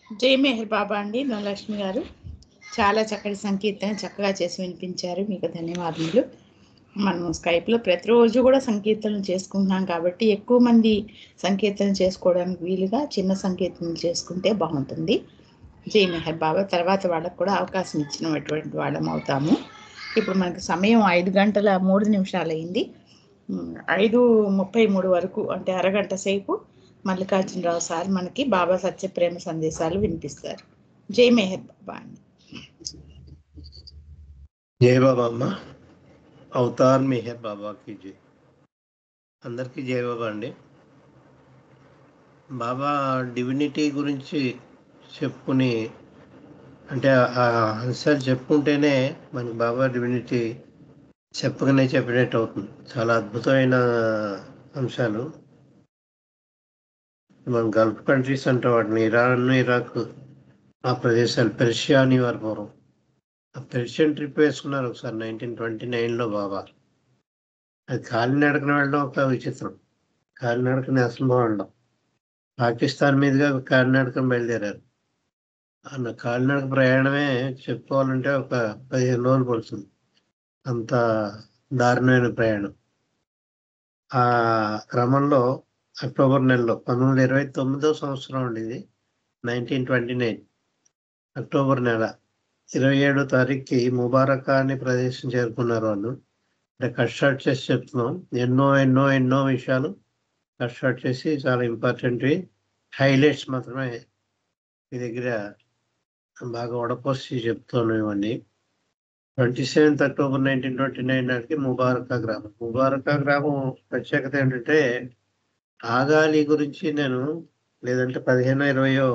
జై మెహర్ బాబా అండి. నలక్ష్మి గారు చాలా చక్కటి సంకీర్తన చక్కగా చేసి వినిపించారు. మీకు ధన్యవాదములు. మనం స్కైప్లో ప్రతిరోజు కూడా సంకీర్తనలు చేసుకుంటున్నాం కాబట్టి ఎక్కువ మంది సంకీర్తన చేసుకోవడానికి వీలుగా చిన్న సంకీర్తనలు చేసుకుంటే బాగుంటుంది. జై మెహర్ బాబా. తర్వాత వాళ్ళకు కూడా అవకాశం ఇచ్చినటువంటి వాళ్ళం అవుతాము. ఇప్పుడు మనకి సమయం 5:03 అయింది. 5:33 వరకు అంటే అరగంట సేపు మల్లికార్జునరావు సార్ మనకి బాబా సత్యప్రేమ సందేశాలు వినిపిస్తారు. జై మెహర్ బాబా అండి. జై బాబా అమ్మ. అవతార్ మెహర్ బాబాకి జై. అందరికీ జై బాబా అండి. బాబా డివినిటీ గురించి చెప్పుకుని అంటే ఆ అంశాలు చెప్పుకుంటేనే మనకి బాబా డివినిటీ చెప్పగానే చెప్పినట్టు అవుతుంది. చాలా అద్భుతమైన అంశాలు. మనం గల్ఫ్ కంట్రీస్ అంటే వాటిని ఇరాన్, ఇరాక్ ఆ ప్రదేశాలు, పెర్షియా అని వారి పూర్వం ఆ పెర్షియన్ ట్రిప్ వేసుకున్నారు ఒకసారి 1929లో బాబా. అది కాలినడకన వెళ్ళడం ఒక విచిత్రం. కాలినడకని అసలు బాగుండడం. పాకిస్తాన్ మీదుగా కాలినడకన బయలుదేరారు. అన్న కాలినడక ప్రయాణమే చెప్పుకోవాలంటే ఒక 15 రోజులు పడుతుంది. అంత దారుణమైన ప్రయాణం. ఆ క్రమంలో అక్టోబర్ నెలలో 1929వ సంవత్సరం అండి ఇది. 1929 అక్టోబర్ నెల 27వ తారీఖుకి ముబారకా అనే ప్రదేశం చేరుకున్నారు వాళ్ళు. అంటే కట్ షార్ట్ చేసి చెప్తున్నాం. ఎన్నో ఎన్నో ఎన్నో విషయాలు కట్ షార్ట్ చేసి చాలా ఇంపార్టెంట్వి హైలైట్స్ మాత్రమే మీ దగ్గర బాగా వడపోసి చెప్తాను. ఇవన్నీ 27th అక్టోబర్ 1929 నాటికి ముబారకా గ్రామం. ముబారకా గ్రామం ప్రత్యేకత ఏంటంటే ఆగాలి గురించి నేను లేదంటే 15-20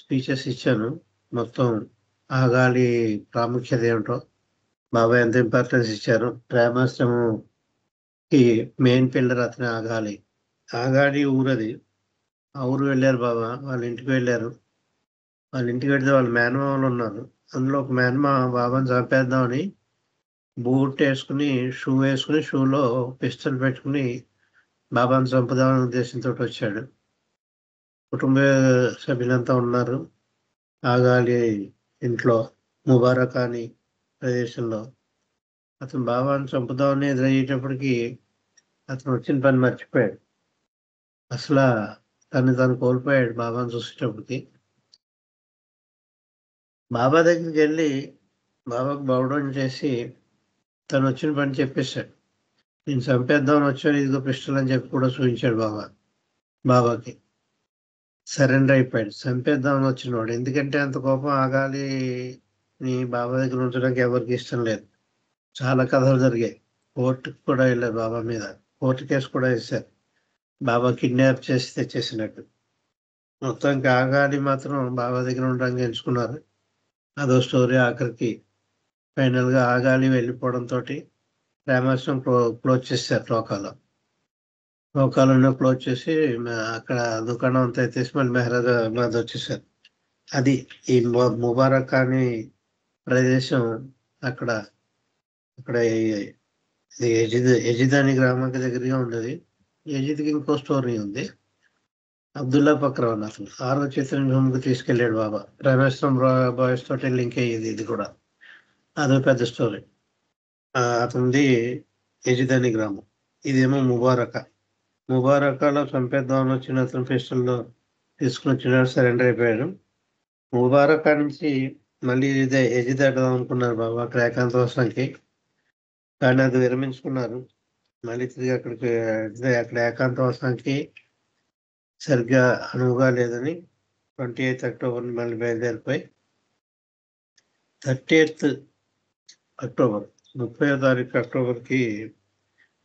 స్పీచెస్ ఇచ్చాను. మొత్తం ఆగాలి ప్రాముఖ్యత ఏమిటో, బాబా ఎంత ఇంపార్టెన్స్ ఇచ్చారు. ప్రేమాశ్రమంకి మెయిన్ పిల్లర్ అతనే ఆగాలి. ఆగాలి ఊరది. ఆ ఊరు వెళ్ళారు బాబా. వాళ్ళ ఇంటికి వెళ్ళారు. వాళ్ళ ఇంటికి వెళ్తే వాళ్ళ మేనమామలు ఉన్నారు. అందులో ఒక మేనమా బాబాని చంపేద్దామని బూట్ వేసుకుని షూ వేసుకుని షూలో పిస్టల్ పెట్టుకుని బాబాని చంపుదామనే ఉద్దేశంతో వచ్చాడు. కుటుంబ సభ్యులంతా ఉన్నారు ఆగాలి ఇంట్లో, ముబారక్ అని ప్రదేశంలో. అతను బాబాని చంపుదామని ఎదురయ్యేటప్పటికి అతను వచ్చిన పని మర్చిపోయాడు. అసలు తను కోల్పోయాడు బాబాని చూసేటప్పటికి. బాబా దగ్గరికి వెళ్ళి బాబాకు బౌడౌన్ చేసి తను వచ్చిన పని చెప్పేశాడు. నేను చంపేద్దామని వచ్చాను, ఇదిగో పిస్టల్ అని చెప్పి కూడా చూపించాడు బాబాకి. సరెండర్ అయిపోయాడు. చంపేద్దామని వచ్చినవాడు. ఎందుకంటే అంత కోపం ఆగాలి నీ బాబా దగ్గర ఉంచడానికి ఎవరికి ఇష్టం లేదు. చాలా కథలు జరిగాయి. కోర్టుకు కూడా వెళ్ళారు బాబా మీద. కోర్టు కేసు కూడా వేశారు, బాబా కిడ్నాప్ చేసి తెచ్చేసినట్టు. మొత్తానికి ఆగాలి మాత్రం బాబా దగ్గర ఉండడానికి ఎంచుకున్నారు. అదో స్టోరీ. ఆఖరికి ఫైనల్గా ఆగాలి వెళ్ళిపోవడంతో ప్రేమాశ్రమం క్లోజ్ చేశారు. లోకాలను క్లోజ్ చేసి అక్కడ దుకాణం అంతా ఎత్తేసి మళ్ళీ మెహరాబాద్ వచ్చేసారు. అది ఈ ముబారక్ అనే ప్రదేశం. అక్కడ యజిద్ అనే గ్రామానికి దగ్గరగా ఉన్నది. యజిద్కి ఇంకో స్టోరీ ఉంది. అబ్దుల్లా బక్రవన్ అతను 6వ చిత్రంకి తీసుకెళ్ళాడు బాబా. రమేశ్వరం బాయ్స్ తోటి లింక్ అయ్యేది ఇది కూడా. అదో పెద్ద స్టోరీ. అతనిది యజిద్ అనే గ్రామం. ఇదేమో ముబారకాలో చంపేద్దామని వచ్చిన అతను పిస్టల్లో తీసుకుని వచ్చినాడు, సరెండర్ అయిపోయాడు. ముబారకా నుంచి మళ్ళీ యజిద్ అడ్దాం అనుకున్నారు బాబా అక్కడ ఏకాంతవాసానికి. కానీ అది విరమించుకున్నారు. మళ్ళీ తిరిగి అక్కడ ఏకాంతవాసానికి సరిగ్గా అనువుగా లేదని 28th అక్టోబర్ మళ్ళీ బయలుదేరిపోయి 30th అక్టోబర్ 30వ తారీఖు అక్టోబర్కి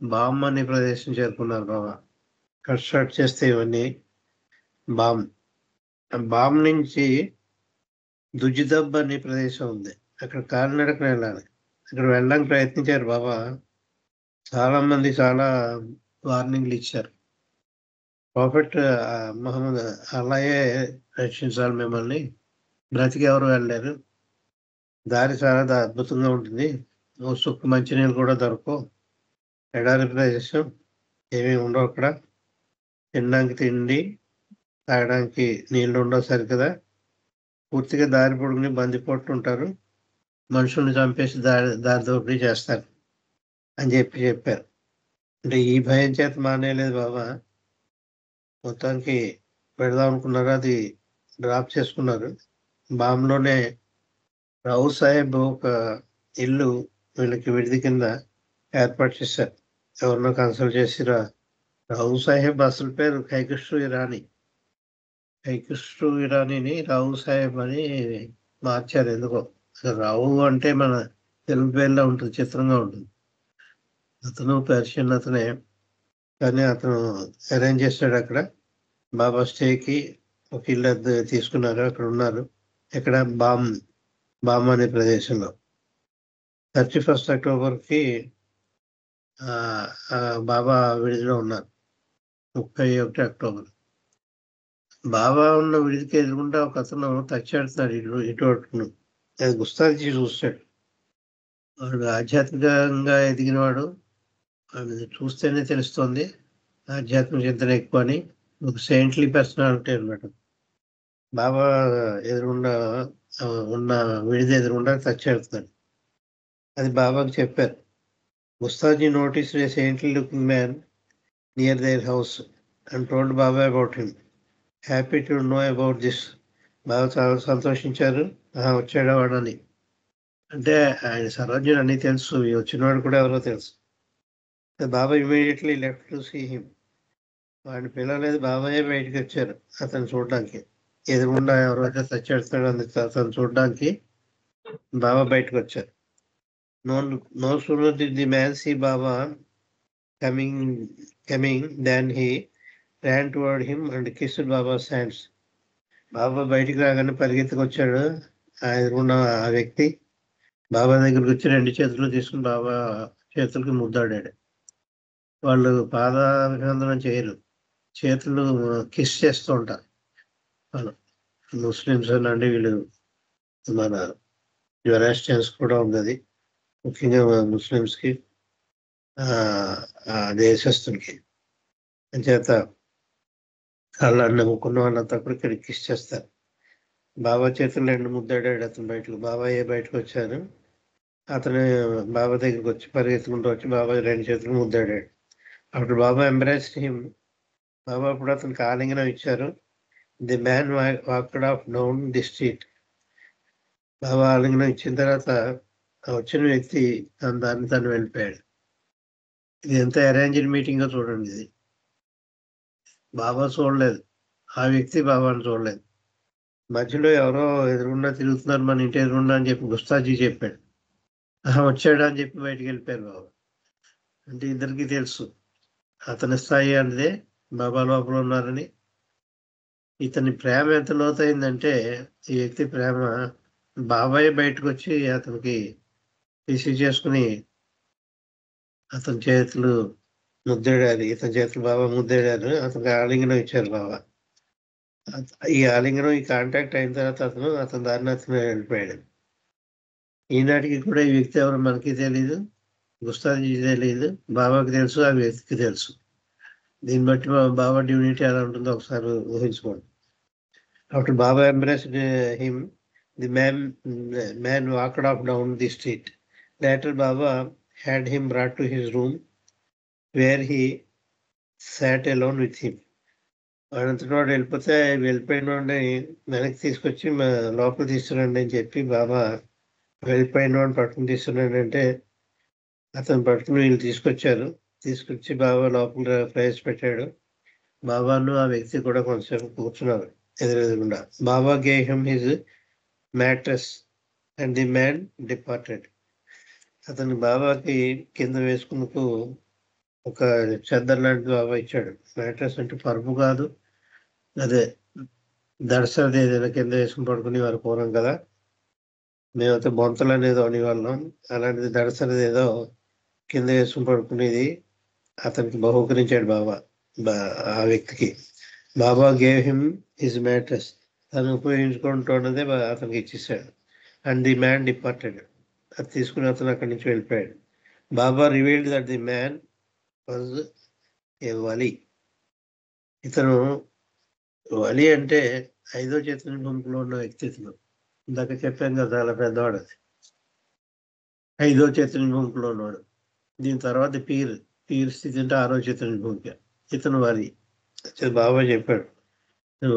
బామ్ అనే ప్రదేశం చేరుకున్నారు బాబా. కట్ షార్ట్ చేస్తే ఇవన్నీ బామ్ నుంచి దుజిదబ్ అనే ప్రదేశం ఉంది. అక్కడ కాలినడకన వెళ్ళాలి. అక్కడ వెళ్ళడానికి ప్రయత్నించారు బాబా. చాలా మంది చాలా వార్నింగ్లు ఇచ్చారు. ప్రాఫెట్ మహమ్మద్ అలాగే రక్షించాలి మిమ్మల్ని, బ్రతికి ఎవరు వెళ్ళలేరు, దారి చాలా అద్భుతంగా ఉంటుంది, సుక్కు మంచినీళ్ళు కూడా దొరకవు, ఎడారి ప్రదేశం, ఏమీ ఉండవు అక్కడ, తినడానికి తిండి తాగడానికి నీళ్ళు ఉండవు సరికదా, పూర్తిగా దారి పొడుగుని బందిపోట్లు ఉంటారు, మనుషుల్ని చంపేసి దారి దోపిడీ చేస్తారు అని చెప్పారు. అంటే ఈ భయం చేత మానేయలేదు బాబా, మొత్తానికి పెడదాం అనుకున్నారు, అది డ్రాప్ చేసుకున్నారు. బాంబులోనే రావు సాహెబ్ ఒక ఇల్లు వీళ్ళకి విడిది కింద ఏర్పాటు చేశారు. ఎవరినో కన్సల్ట్ చేసి రావు సాహెబ్ అసలు పేరు కైకశ్రు ఇరానీ. కైకశ్రు ఇరానీని రావు సాహెబ్ అని మార్చారు ఎందుకో. రావు అంటే మన తెలుగు పేర్లో ఉంటుంది, చిత్రంగా ఉంటుంది. అతను పర్షియన్ అతనే, కానీ అతను అరేంజ్ చేశాడు అక్కడ. బాబా స్టేకి ఒక ఇల్లు తీసుకున్నారు, అక్కడ ఉన్నారు. ఇక్కడ బామ్ అనే ప్రదేశంలో 31 అక్టోబర్కి బాబా విడిదిలో ఉన్నారు. 31 అక్టోబర్ బాబా ఉన్న విడిదికి ఎదురుకుండా ఒక అతను తచ్చాడుతున్నాడు ఇటు. అది గుస్తాచి చూస్తాడు. వాడు ఆధ్యాత్మికంగా ఎదిగినవాడు, వాడు చూస్తేనే తెలుస్తుంది ఆధ్యాత్మిక చింతన ఎక్కువ అని. ఒక సెయింట్లీ పర్సనాలిటీ అనమాట. బాబా ఎదురుగుండా ఉన్న విడిది ఎదురుగుండా తచ్చాడుతున్నాడు. అది బాబాకి చెప్పారు. Mustaji noticed a saintly-looking man near their house and told Baba about him. Happy to know about this. బాబా చాలా సంతోషించారు, వచ్చాడు వాడని. అంటే ఆయన సర్వజ్ఞుడు అన్నీ తెలుసు, వచ్చినవాడు కూడా ఎవరో తెలుసు. Baba immediately left to see him. వాడిని పిలవలేదు, బాబాయే బయటకు వచ్చారు అతను చూడడానికి. ఎదురుగుండా ఎవరైతే తెచ్చేస్తాడో అతను చూడడానికి బాబా బయటకు వచ్చారు. No sooner did the man see Baba coming than he ran toward him and kissed Baba's hands. బాబా బయటికి రాగానే పరిగెత్తుకొచ్చాడు ఎదురున్న ఆ వ్యక్తి. బాబా దగ్గరికి వచ్చి 2 చేతులు తీసుకుని బాబా చేతులకి ముద్దాడాడు. వాళ్ళు పాదాభివందనం చేయరు, చేతులు కిస్ చేస్తూ ఉంటారు. వాళ్ళు ముస్లిమ్స్ అంటే వీళ్ళు, మన జొరాస్ట్రియన్స్ కూడా ఉంది అది, ముఖ్యంగా ముస్లిమ్స్కి దేశస్తులకి. అంచేత వాళ్ళని నమ్ముకున్న వాళ్ళంతా కూడా ఇక్కడ కిస్ చేస్తారు. బాబా చేతులు 2 ముద్దాడాడు అతను బయటకు. బాబాయే బయటకు వచ్చారు. అతను బాబా దగ్గరికి వచ్చి పరిగెత్తుకుంటూ వచ్చి బాబా 2 చేతులు ముద్దాడాడు. అప్పుడు బాబా ఎంబ్రాస్డ్ హిమ్. బాబా అప్పుడు అతనికి ఆలింగనం ఇచ్చారు. The man walked off down the street. Baba ఆలింగనం ఇచ్చిన తర్వాత వచ్చిన వ్యక్తి తన దాన్ని తను వెళ్ళిపోయాడు. ఇది ఎంత అరేంజ్డ్ మీటింగో చూడండి. ఇది బాబా చూడలేదు, ఆ వ్యక్తి బాబాను చూడలేదు. మధ్యలో ఎవరో ఎదురుగుండా తిరుగుతున్నారు మన ఇంటి ఎదురుగుండా అని చెప్పి గుస్తాజీ చెప్పాడు. వచ్చాడు అని చెప్పి బయటికి వెళ్ళిపోయారు బాబా. అంటే ఇద్దరికి తెలుసు అతని స్థాయి అనేదే బాబా లోపల ఉన్నారని. ఇతని ప్రేమ ఎంత లోతైందంటే, ఈ వ్యక్తి ప్రేమ బాబాయ్ బయటకు వచ్చి అతనికి రిసీవ్ చేసుకుని అతని చేతులు ముద్దాడారు. ఇతని చేతులు బాబా ముద్దాడారు, అతనికి ఆలింగనం ఇచ్చారు బాబా. ఈ ఆలింగనం, ఈ కాంటాక్ట్ అయిన తర్వాత అతని దారిని అతను వెళ్ళిపోయాడు. ఈనాటికి కూడా ఈ వ్యక్తి ఎవరు మనకి తెలియదు, గుస్తాజీ తెలియదు, బాబాకి తెలుసు, ఆ వ్యక్తికి తెలుసు. దీన్ని బట్టి బాబా డ్యూనిటీ ఎలా ఉంటుందో ఒకసారి ఊహించుకోండి. After Baba embraced him, the man walked off down the street. Later, Baba had him brought to his room, where he sat alone with him. అనంతటి వాడు వెళ్ళిపోయిన వాడిని వెనక్కి తీసుకొచ్చి లోపల తీసుకురండి అని చెప్పి బాబా వెళ్ళిపోయిన వాడిని పట్టుకుని తీసుకురండి అంటే అతను పట్టుకుని వీళ్ళు తీసుకొచ్చి బాబా లోపల ప్రవేశపెట్టాడు. బాబాను ఆ వ్యక్తి కూడా కొంతసేపు కూర్చున్నారు ఎదురెదురుగుండా. బాబా gave him his mattress and the man departed. అతను బాబాకి కింద వేసుకుందుకు ఒక చెద్దర్ లాంటిది బాబా ఇచ్చాడు. మ్యాట్రస్ అంటే పరుపు కాదు, అదే దర్శనది ఏదైనా కింద వేసుకుని పడుకుని వారు పూర్వం కదా, మేమైతే బొంతలు అనేది అనేవాళ్ళం. అలాంటిది దర్శనది ఏదో కింద వేసుకుని పడుకునేది అతనికి బహుకరించాడు బాబా ఆ వ్యక్తికి. Baba gave him his mattress. తను ఉపయోగించుకుంటున్నదే అతనికి ఇచ్చేసాడు. And the man departed. అది తీసుకుని అతను అక్కడి నుంచి వెళ్ళిపోయాడు. Baba revealed that the man was a వలి. ఇతను వలి అంటే ఐదో చైతన్య భూమికలో ఉన్న వ్యక్తిత్వం. ఇందాక చెప్పాను కదా, చాలా పెద్దవాడు అది. ఐదో చైతన్య భూమికలో ఉన్నాడు. దీని తర్వాత పీర్ స్థితి అంటే ఆరో చైతన్య భూమిక. ఇతను వాలి. బాబా చెప్పాడు,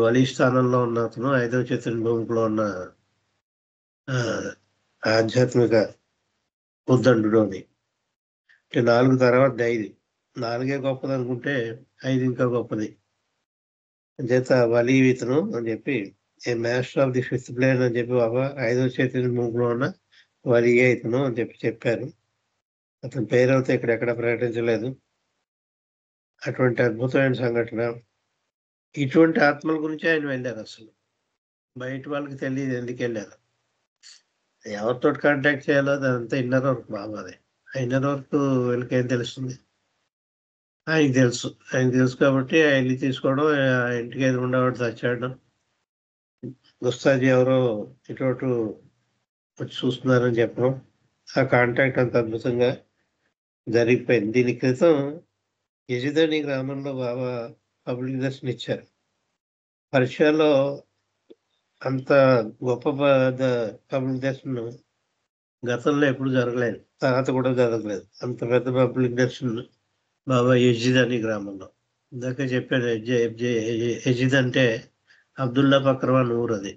వలి స్థానంలో ఉన్న అతను ఐదో చైతన్య భూమికలో ఉన్న ఆధ్యాత్మిక ఉద్దండు అని. అంటే 4 తర్వాత 5. 4 గొప్పది అనుకుంటే 5 ఇంకా గొప్పది. చేత వలి ఇతను అని చెప్పి a master of the 5th plane అని చెప్పి బాబా ఐదో చైతన్య భూమికలో ఉన్న వలియే ఇతను అని చెప్పారు. అతని పేరైతే ఎక్కడ ప్రకటించలేదు. అటువంటి అద్భుతమైన సంఘటన. ఇటువంటి ఆత్మల గురించి ఆయన వెళ్ళారు. అసలు బయట వాళ్ళకి తెలియదు ఎందుకు వెళ్ళారు, ఎవరితో కాంటాక్ట్ చేయాలో అదంతా ఇన్నర్ వర్క్ బాబాదే. ఆ ఇన్నర్ వర్క్ వీళ్ళకి ఏం తెలుస్తుంది, ఆయనకి తెలుసు కాబట్టి ఆయన్ని తీసుకోవడం, ఆ ఇంటికి ఎదురుండేవాడు తెచ్చాడడం, గుస్తాజీ ఎవరో ఇటు వచ్చి చూస్తున్నారని చెప్పడం, ఆ కాంటాక్ట్ అంత అద్భుతంగా జరిగిపోయింది. దీని క్రితం యజిదని గ్రామంలో బాబా పబ్లిక్ దర్శనం ఇచ్చారు. పర్షియాలో అంత గొప్ప పబ్లిక్ దర్శనం గతంలో ఎప్పుడు జరగలేదు, తర్వాత కూడా జరగలేదు. అంత పెద్ద పబ్లిక్ దర్శనం బాబా యజిద్ అని గ్రామంలో. ఇందాక చెప్పాను, యజిద్ అంటే అబ్దుల్లా బక్రవాన్ ఊరు. అది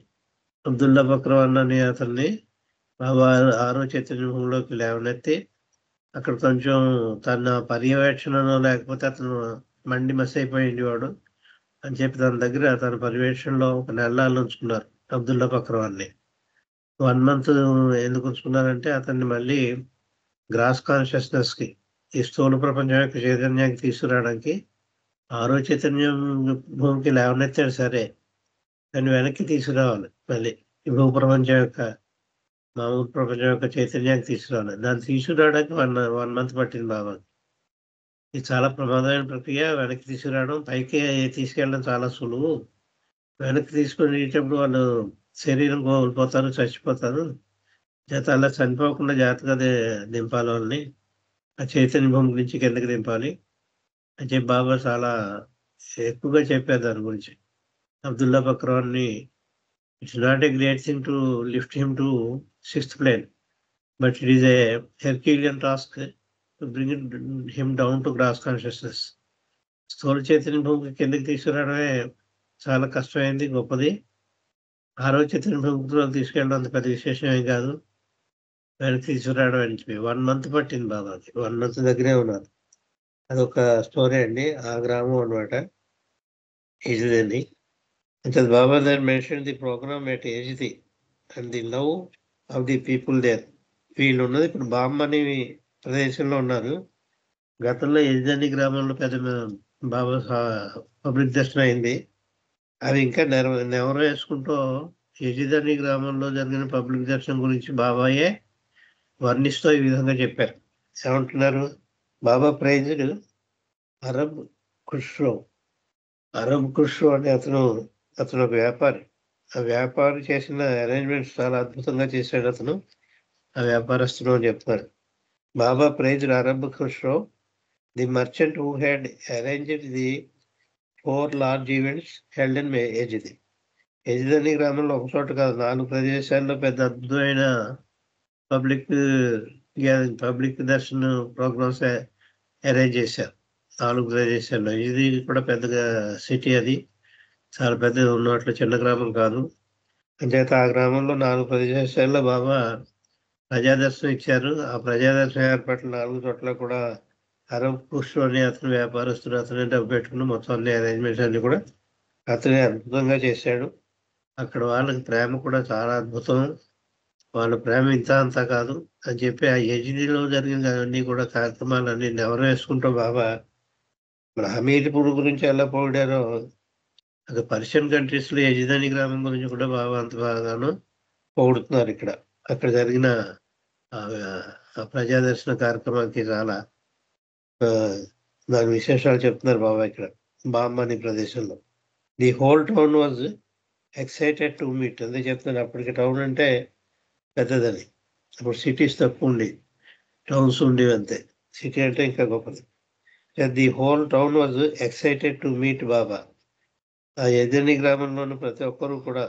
అబ్దుల్లా బక్రవాన్ అని అతన్ని బాబా ఆరో చైతన్యంలోకి లేవనెత్తి అక్కడ కొంచెం తన పర్యవేక్షణలో, లేకపోతే అతను మండి మస్ అయిపోయింది వాడు అని చెప్పి తన దగ్గర తన పర్యవేక్షణలో ఒక నెలలు ఉంచుకున్నారు అబ్దుల్లా బక్రవాన్ని. 1 month ఎందుకు ఉంచుకున్నారంటే అతన్ని మళ్ళీ గ్రాస్ కాన్షియస్నెస్కి, ఈ స్థూల ప్రపంచం యొక్క చైతన్యానికి తీసుకురావడానికి. ఆరో చైతన్యం భూమికి లేవనెత్తాడు సరే, దాన్ని వెనక్కి తీసుకురావాలి మళ్ళీ ఈ భూ ప్రపంచం యొక్క, మామూలు ప్రపంచం యొక్క చైతన్యానికి తీసుకురావాలి. దాన్ని తీసుకురావడానికి 1 month పట్టింది బాబా. ఇది చాలా ప్రమాదమైన ప్రక్రియ. వెనక్కి తీసుకురావడం, పైకి తీసుకెళ్ళడం చాలా సులువు. వెనక్కి తీసుకునేటప్పుడు వాళ్ళు శరీరం కోల్పోతారు, చచ్చిపోతారు. చేత అలా చనిపోకుండా జాగ్రత్తగా దింపాలి వాళ్ళని. ఆ చైతన్య భూమి నుంచి కిందకి దింపాలి అని చెప్పి బాబా చాలా ఎక్కువగా చెప్పారు దాని గురించి. అబ్దుల్లా బక్రవాన్ని, it's not a great thing to lift him to 6th plane, but it is a herculean task to bring him down to gross consciousness. స్థూల చైతన్య భూమికి కిందకి తీసుకురావడమే చాలా కష్టమైంది, గొప్పది. ఆరో చైతన్య భూమిలో తీసుకెళ్ళడం అంత పెద్ద విశేషం ఏం కాదు. వెనక్కి తీసుకురావడం అని 1 month పట్టింది బాబాకి. 1 month దగ్గరే ఉన్నారు. అదొక స్టోరీ అండి. ఆ గ్రామం అనమాట ఏజిది. అంటే Baba there mention the program at ఏజిది and the love of the people there. వీళ్ళు ఉన్నది ఇప్పుడు బామ్మని ప్రదేశంలో ఉన్నారు. గతంలో ఏజిదని గ్రామంలో పెద్ద బాబా పబ్లిక్ దర్శనం అయింది. అది ఇంకా నెరవేర్చుకుంటూ యజిదని గ్రామంలో జరిగిన పబ్లిక్ దర్శనం గురించి బాబాయే వర్ణిస్తూ ఈ విధంగా చెప్పారు. ఏమంటున్నారు, Baba praised Arbab Khosrow. Arbab Khosrow అంటే అతను ఒక వ్యాపారి. ఆ వ్యాపారి చేసిన అరేంజ్మెంట్స్ చాలా అద్భుతంగా చేశాడు అతను. ఆ వ్యాపారస్తుడు అని చెప్తున్నారు. Baba praised Arbab Khosrow, the merchant who had arranged the 4 large events held in Yezd. ఏజిదని గ్రామంలో ఒక చోట కాదు, 4 ప్రదేశాల్లో పెద్ద అద్భుతమైన పబ్లిక్ దర్శన ప్రోగ్రామ్స్ అరేంజ్ చేశారు 4 ప్రదేశాల్లో. ఇది కూడా పెద్దగా సిటీ, అది చాలా పెద్దగా ఉన్నట్లు చిన్న గ్రామం కాదు. అంచేత ఆ గ్రామంలో 4 ప్రదేశాల్లో బాబా ప్రజాదర్శనం ఇచ్చారు. ఆ ప్రజాదర్శన ఏర్పాట్లు 4 చోట్ల కూడా అరబ్ ఖుష్రో అని అతను వ్యాపారస్తుడు, అతనే డబ్బు పెట్టుకుని మొత్తం అన్ని అరేంజ్మెంట్స్ అన్ని కూడా అతనే అద్భుతంగా చేశాడు. అక్కడ వాళ్ళకి ప్రేమ కూడా చాలా అద్భుతం. వాళ్ళ ప్రేమ ఇంత అంతా కాదు అని చెప్పి ఆ యజిదిలో జరిగిన అన్ని కూడా కార్యక్రమాలన్నీ నెరవేర్చుకుంటూ బాబా మన హమీర్పూర్ గురించి ఎలా పొగిడారో, అది పర్షియన్ కంట్రీస్లో యజిదని గ్రామం గురించి కూడా బాబా అంత బాగాను పొగుడుతున్నారు. అక్కడ జరిగిన ఆ ప్రజాదర్శన కార్యక్రమానికి చాలా దాని విశేషాలు చెప్తున్నారు బాబా ఇక్కడ బామ్మని ప్రదేశంలో. The whole town was excited to meet. అదే చెప్తున్నారు, అప్పటికి టౌన్ అంటే పెద్దదని. అప్పుడు సిటీస్ తక్కువ ఉండి టౌన్స్ ఉండేవి అంతే. సిటీ అంటే ఇంకా గొప్పది. The whole town was excited to meet Baba. ఆ యజని గ్రామంలోని ప్రతి ఒక్కరూ కూడా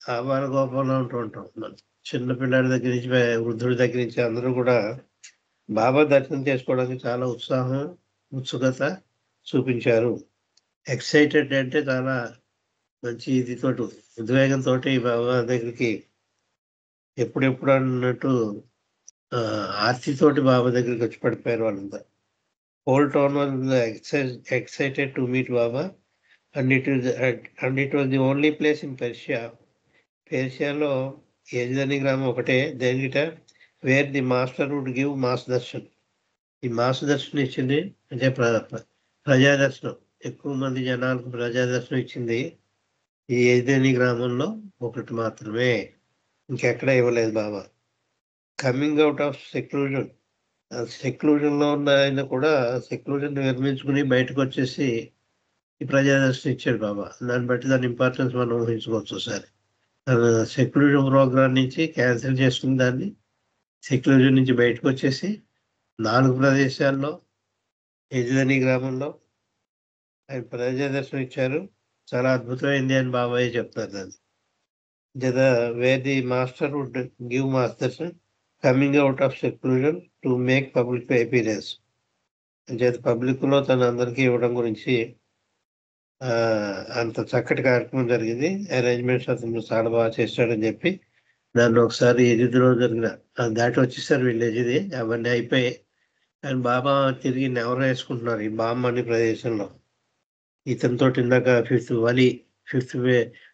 ఆబాల గోపాలం ఉంటూ ఉంటాం. మనం చిన్న పిల్లాడి దగ్గర నుంచి వృద్ధుడి దగ్గర నుంచి అందరూ కూడా బాబా దర్శనం చేసుకోవడానికి చాలా ఉత్సాహం, ఉత్సుకత చూపించారు. ఎక్సైటెడ్ అంటే చాలా మంచి ఇదితోటి, ఉద్వేగంతో బాబా దగ్గరికి ఎప్పుడెప్పుడు అన్నట్టు ఆర్తితోటి బాబా దగ్గరికి వచ్చి పడిపోయారు వాళ్ళంతా. Whole town was excited to meet Baba and it was the only place in Persia. పేర్షియాలో యజని గ్రామం ఒకటే దేనిట where the master would give mass darshan. ఈ మాస్ దర్శనం ఇచ్చింది అంటే ప్రజా దర్శనం, ఎక్కువ మంది జనాలకు ప్రజా దర్శనం ఇచ్చింది ఈ యజని గ్రామంలో ఒకటి మాత్రమే, ఇంకెక్కడ ఇవ్వలేదు బాబా. కమింగ్ అవుట్ ఆఫ్ సెక్లూజన్, సెక్లూజన్లో ఉన్న ఆయన కూడా సెక్లూజన్ నిర్మించుకుని బయటకు వచ్చేసి ఈ ప్రజా దర్శనం ఇచ్చాడు బాబా. దాన్ని బట్టి దాని ఇంపార్టెన్స్ మనం ఊహించుకోవచ్చు ఒకసారి. సెక్లూజన్ ప్రోగ్రామ్ నుంచి క్యాన్సిల్ చేసుకుని దాన్ని సెక్లూజన్ నుంచి బయటకు వచ్చేసి 4 ప్రదేశాల్లో యజని గ్రామంలో ఆయన ప్రజా దర్శనం ఇచ్చారు. చాలా అద్భుతమైంది అని బాబాయ్ చెప్తారు దాన్ని. జదా where the master would give mass darshan coming out of seclusion to make public appearance. చేత పబ్లిక్లో తన అందరికీ ఇవ్వడం గురించి అంత చక్కటి కార్యక్రమం జరిగింది. అరేంజ్మెంట్స్ అతను చాలా బాగా చేశాడని చెప్పి దాన్ని ఒకసారి ఎజిదిలో జరిగిన దాటి వచ్చేసారు వీళ్ళు ఎజిది, అవన్నీ అయిపోయి ఆయన బాబా తిరిగి నెవరు వేసుకుంటున్నారు ఈ బామ్మని ప్రదేశంలో. ఇతనితో ఇందాక ఫిఫ్త్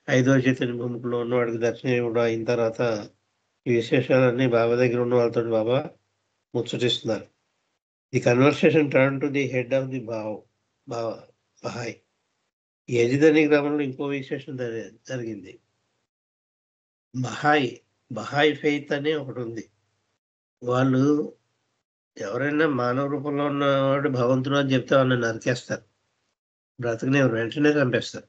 5వ చైతన్య భూమికలో ఉన్నవాడికి దర్శనం ఇవ్వడం అయిన తర్వాత ఈ విశేషాలన్నీ బాబా దగ్గర ఉన్న వాళ్ళతో బాబా ముచ్చటిస్తున్నారు. The conversation turn to the head of the Bahai. యజిదని గ్రామంలో ఇంకో విశేషం జరిగింది. బహాయ్ ఫెయిత్ అనే ఒకటి ఉంది. వాళ్ళు ఎవరైనా మానవ రూపంలో ఉన్నవాడు భగవంతుడు అని చెప్తే వాళ్ళని నరికేస్తారు, బ్రతకనే వెంటనే చంపేస్తారు.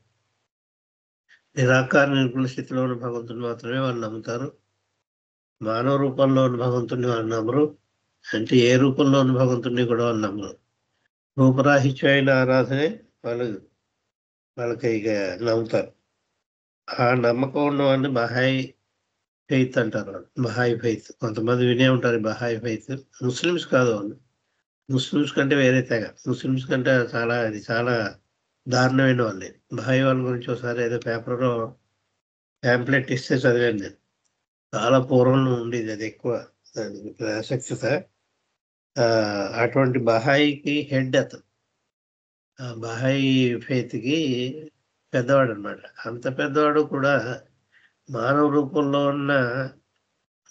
నిరాకార నిర్గుణ స్థితిలో ఉన్న భగవంతుని మాత్రమే వాళ్ళు నమ్ముతారు. మానవ రూపంలో ఉన్న భగవంతుడిని వాళ్ళు నమ్మరు, అంటే ఏ రూపంలో ఉన్న భగవంతుడిని కూడా వాళ్ళు నమ్మరు. రూపరాహిత్యమైన ఆరాధనే వాళ్ళకి ఇక నమ్ముతారు. ఆ నమ్మకం ఉన్న వాళ్ళని బహాయ్ ఫెయిత్ అంటారు. బహాయ్ ఫెయిత్ కొంతమంది వినే ఉంటారు. బహాయ్ ఫెయిత్ ముస్లిమ్స్ కాదు వాళ్ళు, ముస్లిమ్స్ కంటే వేరే తెగ. ముస్లిమ్స్ కంటే చాలా దారుణమైన వాళ్ళే. బహాయ్ వాళ్ళ గురించి ఒకసారి ఏదో పేపర్లో ప్యాంప్లెట్ ఇస్తే చదివాను నేను. చాలా పూర్వంలో ఉండేది అది, ఎక్కువ ఆసక్తిత. అటువంటి బహాయికి హెడ్ అతను, బహాయి ఫెయిత్కి పెద్దవాడు అనమాట. అంత పెద్దవాడు కూడా మానవ రూపంలో ఉన్న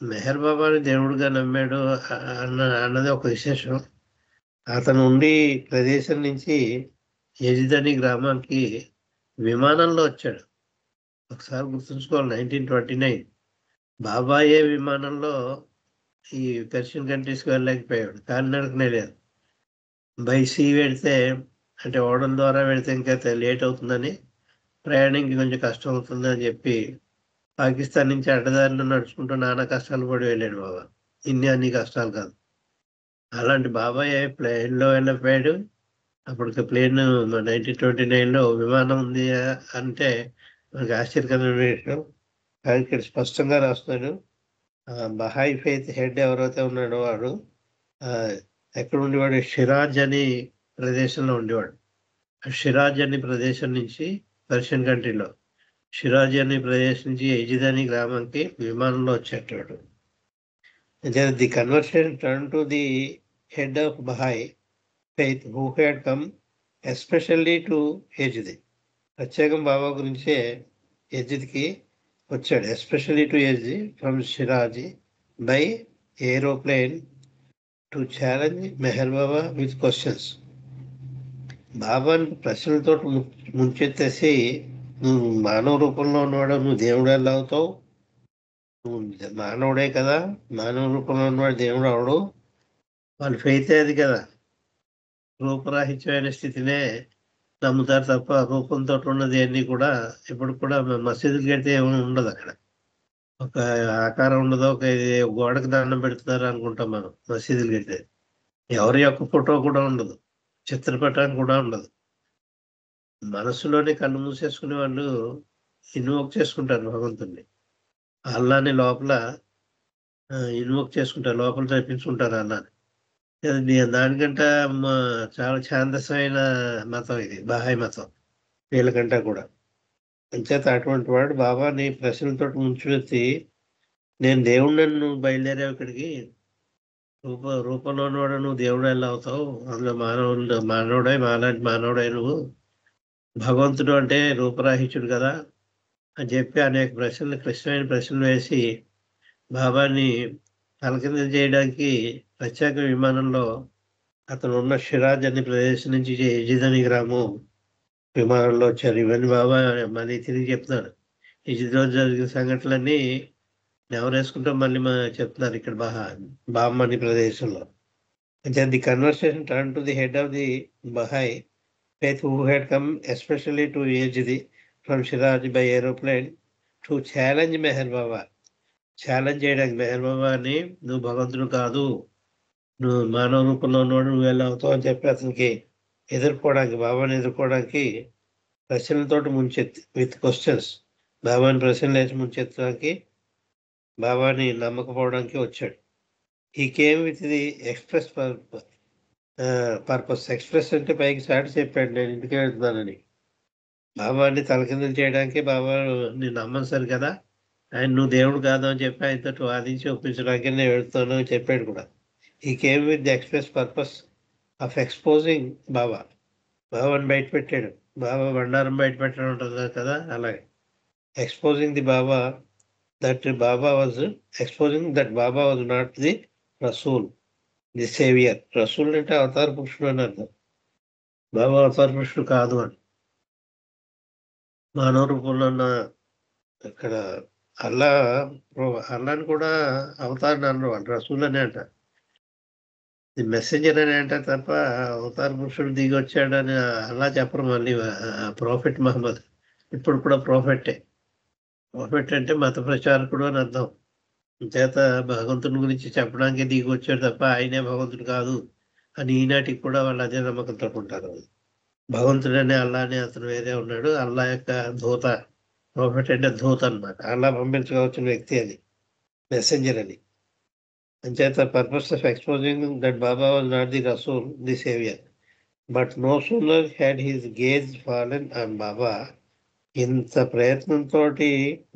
మెహర్ బాబాని దేవుడిగా నమ్మాడు అన్నది ఒక విశేషం. అతను ఉండి ప్రదేశం నుంచి యజిదని గ్రామానికి విమానంలో వచ్చాడు. ఒకసారి గుర్తుంచుకోవాలి, 1929 బాబాయే విమానంలో ఈ పర్షియన్ కంట్రీస్కి వెళ్ళలేకపోయాడు, కాలినడకనే లేదు. బై సీ వెళితే అంటే ఓడల ద్వారా వెళితే ఇంకా లేట్ అవుతుందని, ప్రయాణంకి కొంచెం కష్టం అవుతుందని చెప్పి పాకిస్తాన్ నుంచి అడ్డదారిలో నడుచుకుంటూ నానా కష్టాలు పడి వెళ్ళాడు బాబా. అన్ని కష్టాలు కాదు. అలాంటి బాబాయ్ ప్లేన్లో వెళ్ళిపోయాడు. అప్పటికి ప్లేన్ 1929లో విమానం ఉంది అంటే మనకి ఆశ్చర్యకరమైన విషయం. కానీ ఇక్కడ స్పష్టంగా రాస్తున్నాడు, బహాయ్ ఫెయిత్ హెడ్ ఎవరైతే ఉన్నాడో వాడు ఎక్కడ ఉండేవాడు, షిరాజ్ అని ప్రదేశంలో ఉండేవాడు. షిరాజ్ అనే ప్రదేశం నుంచి పర్షియన్ కంట్రీలో షిరాజ్ అనే ప్రదేశం నుంచి యజిదని గ్రామానికి విమానంలో వచ్చేటాడు. The conversation turn to the head of Bahai faith who had come especially to Yezd. ప్రత్యేకం బాబా గురించే యజిద్కి వచ్చాడు, especially to Yezd from Shiraz by aeroplane to challenge Meher Baba with questions. బాబాని ప్రశ్నలతో ముంచెత్తేసి, నువ్వు మానవ రూపంలో ఉన్నవాడు, నువ్వు దేవుడు ఎలా అవుతావు, నువ్వు మానవుడే కదా, మానవ రూపంలో ఉన్నవాడు దేవుడు అవడు, వాళ్ళ ఫెయితే అది కదా. రూపరాహిత్యమైన స్థితినే నమ్ముతారు తప్ప రూపంతో ఉన్నది అన్నీ కూడా ఇప్పుడు కూడా మసీదులకి వెళ్తే ఏమి ఉండదు. అక్కడ ఒక ఆకారం ఉండదు, ఒక గోడకు దండం పెడుతున్నారు అనుకుంటాం మనం. మసీదులకి వెళ్తే ఎవరి యొక్క ఫోటో కూడా ఉండదు, చిత్రపటాన్ని కూడా ఉండదు. మనసులోనే కళ్ళు మూసేసుకునే వాళ్ళు ఇన్వోక్ చేసుకుంటారు భగవంతుణ్ణి. అల్లాని లోపల ఇన్వోక్ చేసుకుంటారు, లోపల తెప్పించుకుంటారు అల్లాని. దానికంటే చాలా ఛాందసమైన మతం ఇది, బహాయి మతం వీళ్ళకంటే కూడా. అంచేత అటువంటి వాడు బాబాని ప్రశ్నలతో ముంచెత్తి, నేను దేవుడిని, నువ్వు బయలుదేరావు ఇక్కడికి, రూపంలో ఉన్నవాడు నువ్వు దేవుడు ఎలా అవుతావు, అందులో మానవుడే మాలాంటి మానవుడే నువ్వు, భగవంతుడు అంటే రూపరాహిత్యుడు కదా అని చెప్పి అనేక ప్రశ్నలు, క్లిష్టమైన ప్రశ్నలు వేసి బాబాని తలకిందులు చేయడానికి ప్రత్యేక విమానంలో అతను ఉన్న షిరాజ్ అనే ప్రదేశం నుంచి యజిదని గ్రామం విమానంలో వచ్చారు. ఇవన్నీ బాబా మళ్ళీ తిరిగి చెప్తున్నారు. రోజు జరిగిన సంఘటనలన్నీ నెవరేసుకుంటాం మళ్ళీ చెప్తున్నారు ఇక్కడ బామ్మని ప్రదేశంలో. అంటే the conversation turn to the head of the Baha'i faith who had come especially to Yejidi from Shiraj by aeroplane to challenge Meher Baba. Challenge చేయడానికి మెహర్ బాబాని, నువ్వు భగవంతుడు కాదు, నువ్వు మానవ రూపంలో ఉన్నవాడు, నువ్వు ఎలా అవుతావు అని చెప్పి అతనికి ఎదుర్కోవడానికి, బాబాని ఎదుర్కోవడానికి ప్రశ్నలతోటి ముంచెత్తి, విత్ క్వశ్చన్స్ బాబాని ప్రశ్నలు వేసి ముంచెత్తడానికి, బాబాని నమ్మకపోవడానికి వచ్చాడు. ఈ came with the express purpose. Express అంటే పైకి చాటి చెప్పాడు, నేను ఇంటికి వెళ్తున్నానని. బాబాని తలకిందులు చేయడానికి, బాబా నేను నమ్మను సరి కదా, ఆయన నువ్వు దేవుడు కాదు అని చెప్పి ఆయనతో వాదించి ఒప్పించడానికి నేను వెళ్తాను అని చెప్పాడు కూడా. He came with the express purpose of exposing Baba. బాబాని బయట పెట్టాడు, బాబా బండారం బయట పెట్టడం ఉంటుంది కదా, అలాగే exposing the Baba, that Baba was exposing that Baba was not the Rasool, the saviour. రసూల్ అంటే అవతార పురుషుడు అని అర్థం, బాబా అవతార పురుషుడు కాదు అని. మానవ రూపంలో ఉన్న ఇక్కడ అల్లాని కూడా అవతారం అన్నారు వాళ్ళు, రసూల్ అని అంటారు, ది మెసెంజర్ అని అంటారు తప్ప అవతార పురుషుడు దిగి వచ్చాడని అల్లా చెప్పరు. మళ్ళీ ప్రాఫెట్ మహమ్మద్ ఇప్పుడు కూడా ప్రాఫెట్టే. ప్రాఫెట్ అంటే మత ప్రచారకుడు అని అర్థం. చేత భగవంతుని గురించి చెప్పడానికి దిగి వచ్చాడు తప్ప ఆయనే భగవంతుడు కాదు అని ఈనాటికి కూడా వాళ్ళు అదే నమ్మకంతో ఉంటారు. భగవంతుడు అనే అల్లా అని అతను వేరే ఉన్నాడు, అల్లా యొక్క దూత. ప్రాఫెట్ అంటే దూత అన్నమాట, అల్లా పంపించవచ్చిన వ్యక్తి అది, మెసెంజర్ అని. అంచేత purpose of exposing that Baba was not the Rasool, the saviour. But no sooner had his gaze fallen on Baba. ఇంత ప్రయత్నంతో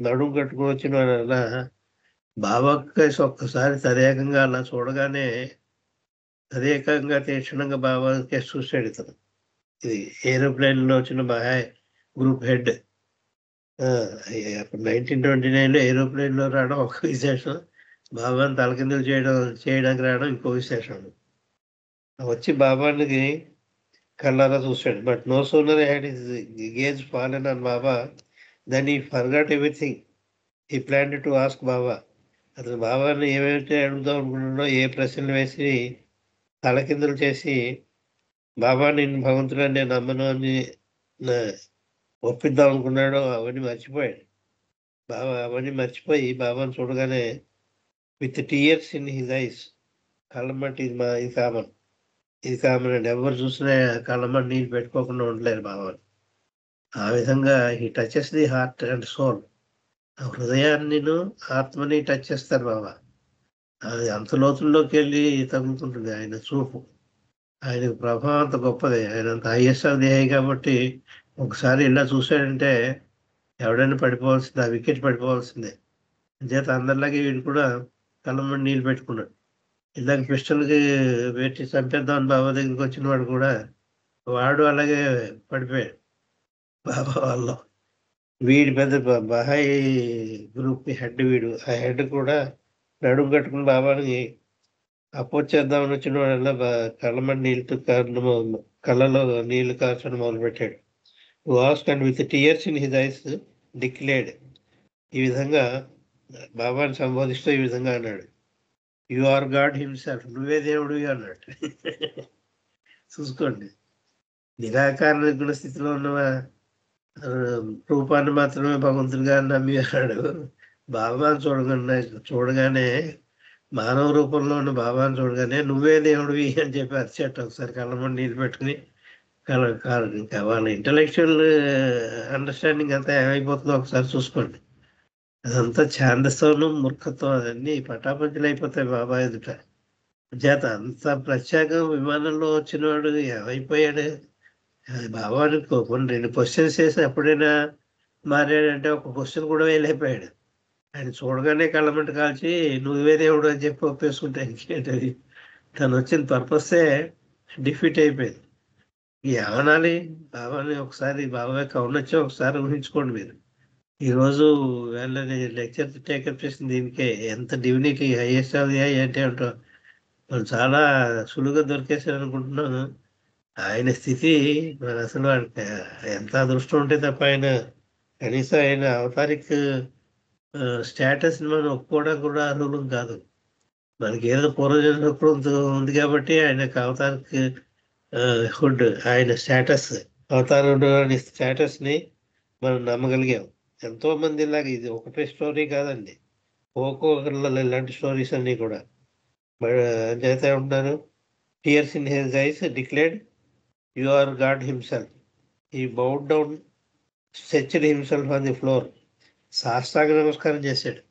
నడుము కట్టుకుని వచ్చిన వాళ్ళ బాబాకి ఒక్కసారి తదేకంగా అలా చూడగానే, తదేకంగా తీక్షణంగా బాబాకే చూసాడు ఇతను. ఇది ఏరోప్లేన్లో వచ్చిన బహాయ్ గ్రూప్ హెడ్. అప్పుడు 1929లో ఏరోప్లేన్లో రావడం ఒక విశేషం, బాబాని తలకిందులు చేయడానికి రావడం ఇంకో విశేషం. వచ్చి బాబానికి కళ్ళారా చూశాడు. But no sooner had his gaze fallen on Baba then he forgot everything. He planned to ask Baba. అతను బాబాని ఏమైతే అడుగుదాం అనుకుంటున్నాడో, ఏ ప్రశ్నలు వేసి తలకిందులు చేసి బాబా నేను భగవంతుడు నేను నమ్మను అని ఒప్పిద్దాం అనుకున్నాడో అవన్నీ మర్చిపోయాడు. అవన్నీ మర్చిపోయి బాబాని చూడగానే with tears in his eyes, కళ్ళమ్మటి ఇది కామన్ అండి, ఎవరు చూసినా కళ్ళమ్మటి నీళ్ళు పెట్టుకోకుండా ఉండలేరు బాబాని. ఆ విధంగా he touches the heart and soul. హృదయాన్ని ఆత్మని టచ్ చేస్తారు బాబా. అది అంత లోతుల్లోకి వెళ్ళి తగులుతుంటుంది ఆయన చూపు. ఆయన ప్రభావం అంత గొప్పది, ఆయన అంత హైయెస్ట్ ఆఫ్ ది హై కాబట్టి ఒకసారి ఇలా చూశాడంటే ఎవడైనా పడిపోవాల్సిందే, ఆ వికెట్ పడిపోవాల్సిందే. అంచేత అందరిలాగే వీడు కూడా కళ్ళమ్మడి నీళ్ళు పెట్టుకున్నాడు. ఇందాక పిస్టల్కి పెట్టి చంపేద్దామని బాబా దగ్గరికి వచ్చిన వాడు కూడా, వాడు అలాగే పడిపోయాడు బాబా వాళ్ళు. వీడి పెద్ద బహాయి గ్రూప్ హెడ్ వీడు. ఆ హెడ్ కూడా నడుము కట్టుకుని బాబాని అపోజ్ చేద్దామని వచ్చిన వాడల్లా కళ్ళమని నీళ్ళతో కళ్ళలో నీళ్లు కార్చడం మొదలుపెట్టాడు. వాస్క్ and with tears in his eyes declared. ఈ విధంగా బాబాని సంబోధిస్తూ ఈ విధంగా అన్నాడు, యు ఆర్ గాడ్ హిమ్సెల్ఫ్, నువ్వే దేవుడు అన్నాడు. చూసుకోండి, నిరాకార నిర్గుణ స్థితిలో ఉన్న రూపాన్ని మాత్రమే భగవంతుడిగా నమ్మి అన్నాడు. బాబాని చూడగానే మానవ రూపంలో ఉన్న బాబాని చూడగానే నువ్వే దేవుడివి అని చెప్పి అరిచేట ఒకసారి కళ్ళమని నీళ్ళు పెట్టుకుని ఇంకా వాళ్ళ ఇంటలెక్చువల్ అండర్స్టాండింగ్ అంతా ఏమైపోతుందో ఒకసారి చూసుకోండి. అదంతా ఛాందస్తోనం మూర్ఖత్వం, అదన్నీ పటాపంచలు అయిపోతాయి బాబా ఎదుట. చేత అంత ప్రత్యేకం విమానంలో వచ్చినవాడు ఏమైపోయాడు? బాబాని కొన్ని 2 క్వశ్చన్స్ వేసి ఎప్పుడైనా మారాడంటే ఒక క్వశ్చన్ కూడా వేయలేకపోయాడు. ఆయన చూడగానే కళ్ళమంట కాల్చి నువ్వే దేవుడు అని చెప్పి ఒప్పేసుకుంటే ఇంకేంటది? తను వచ్చిన పర్పస్సే డిఫీట్ అయిపోయింది. ఏమనాలి బాబాని? ఒకసారి బాబా యొక్క ఔన్నత్యం ఒకసారి ఊహించుకోండి మీరు. ఈరోజు వాళ్ళని లెక్చర్ టేకప్ చేసిన దీనికే ఎంత divinity highest of the high అంటే ఉంటాం. మనం చాలా సులువుగా దొరికేసారు అనుకుంటున్నాను. ఆయన స్థితి మరి అసలు ఎంత అదృష్టం ఉంటే తప్ప ఆయన కనీసం ఆయన అవతారిక్ స్టేటస్ని మనం ఒప్పుకోవడం కూడా అర్హులం కాదు. మనకి ఏదో పూర్వజన్మ ఉంది కాబట్టి ఆయనకు అవతారిక్ హుడ్, ఆయన స్టేటస్, అవతారుడు అనే స్టేటస్ని మనం నమ్మగలిగాం. ఎంతోమంది ఇలాగ, ఇది ఒకటే స్టోరీ కాదండి, ఒక్కొక్కళ్ళ ఇలాంటి స్టోరీస్ అన్నీ కూడా చేస్తే ఉంటారు. Tears in his eyes declared you are God himself. He bowed down stretched himself on the floor. సాష్టాంగ నమస్కారం చేశాడు.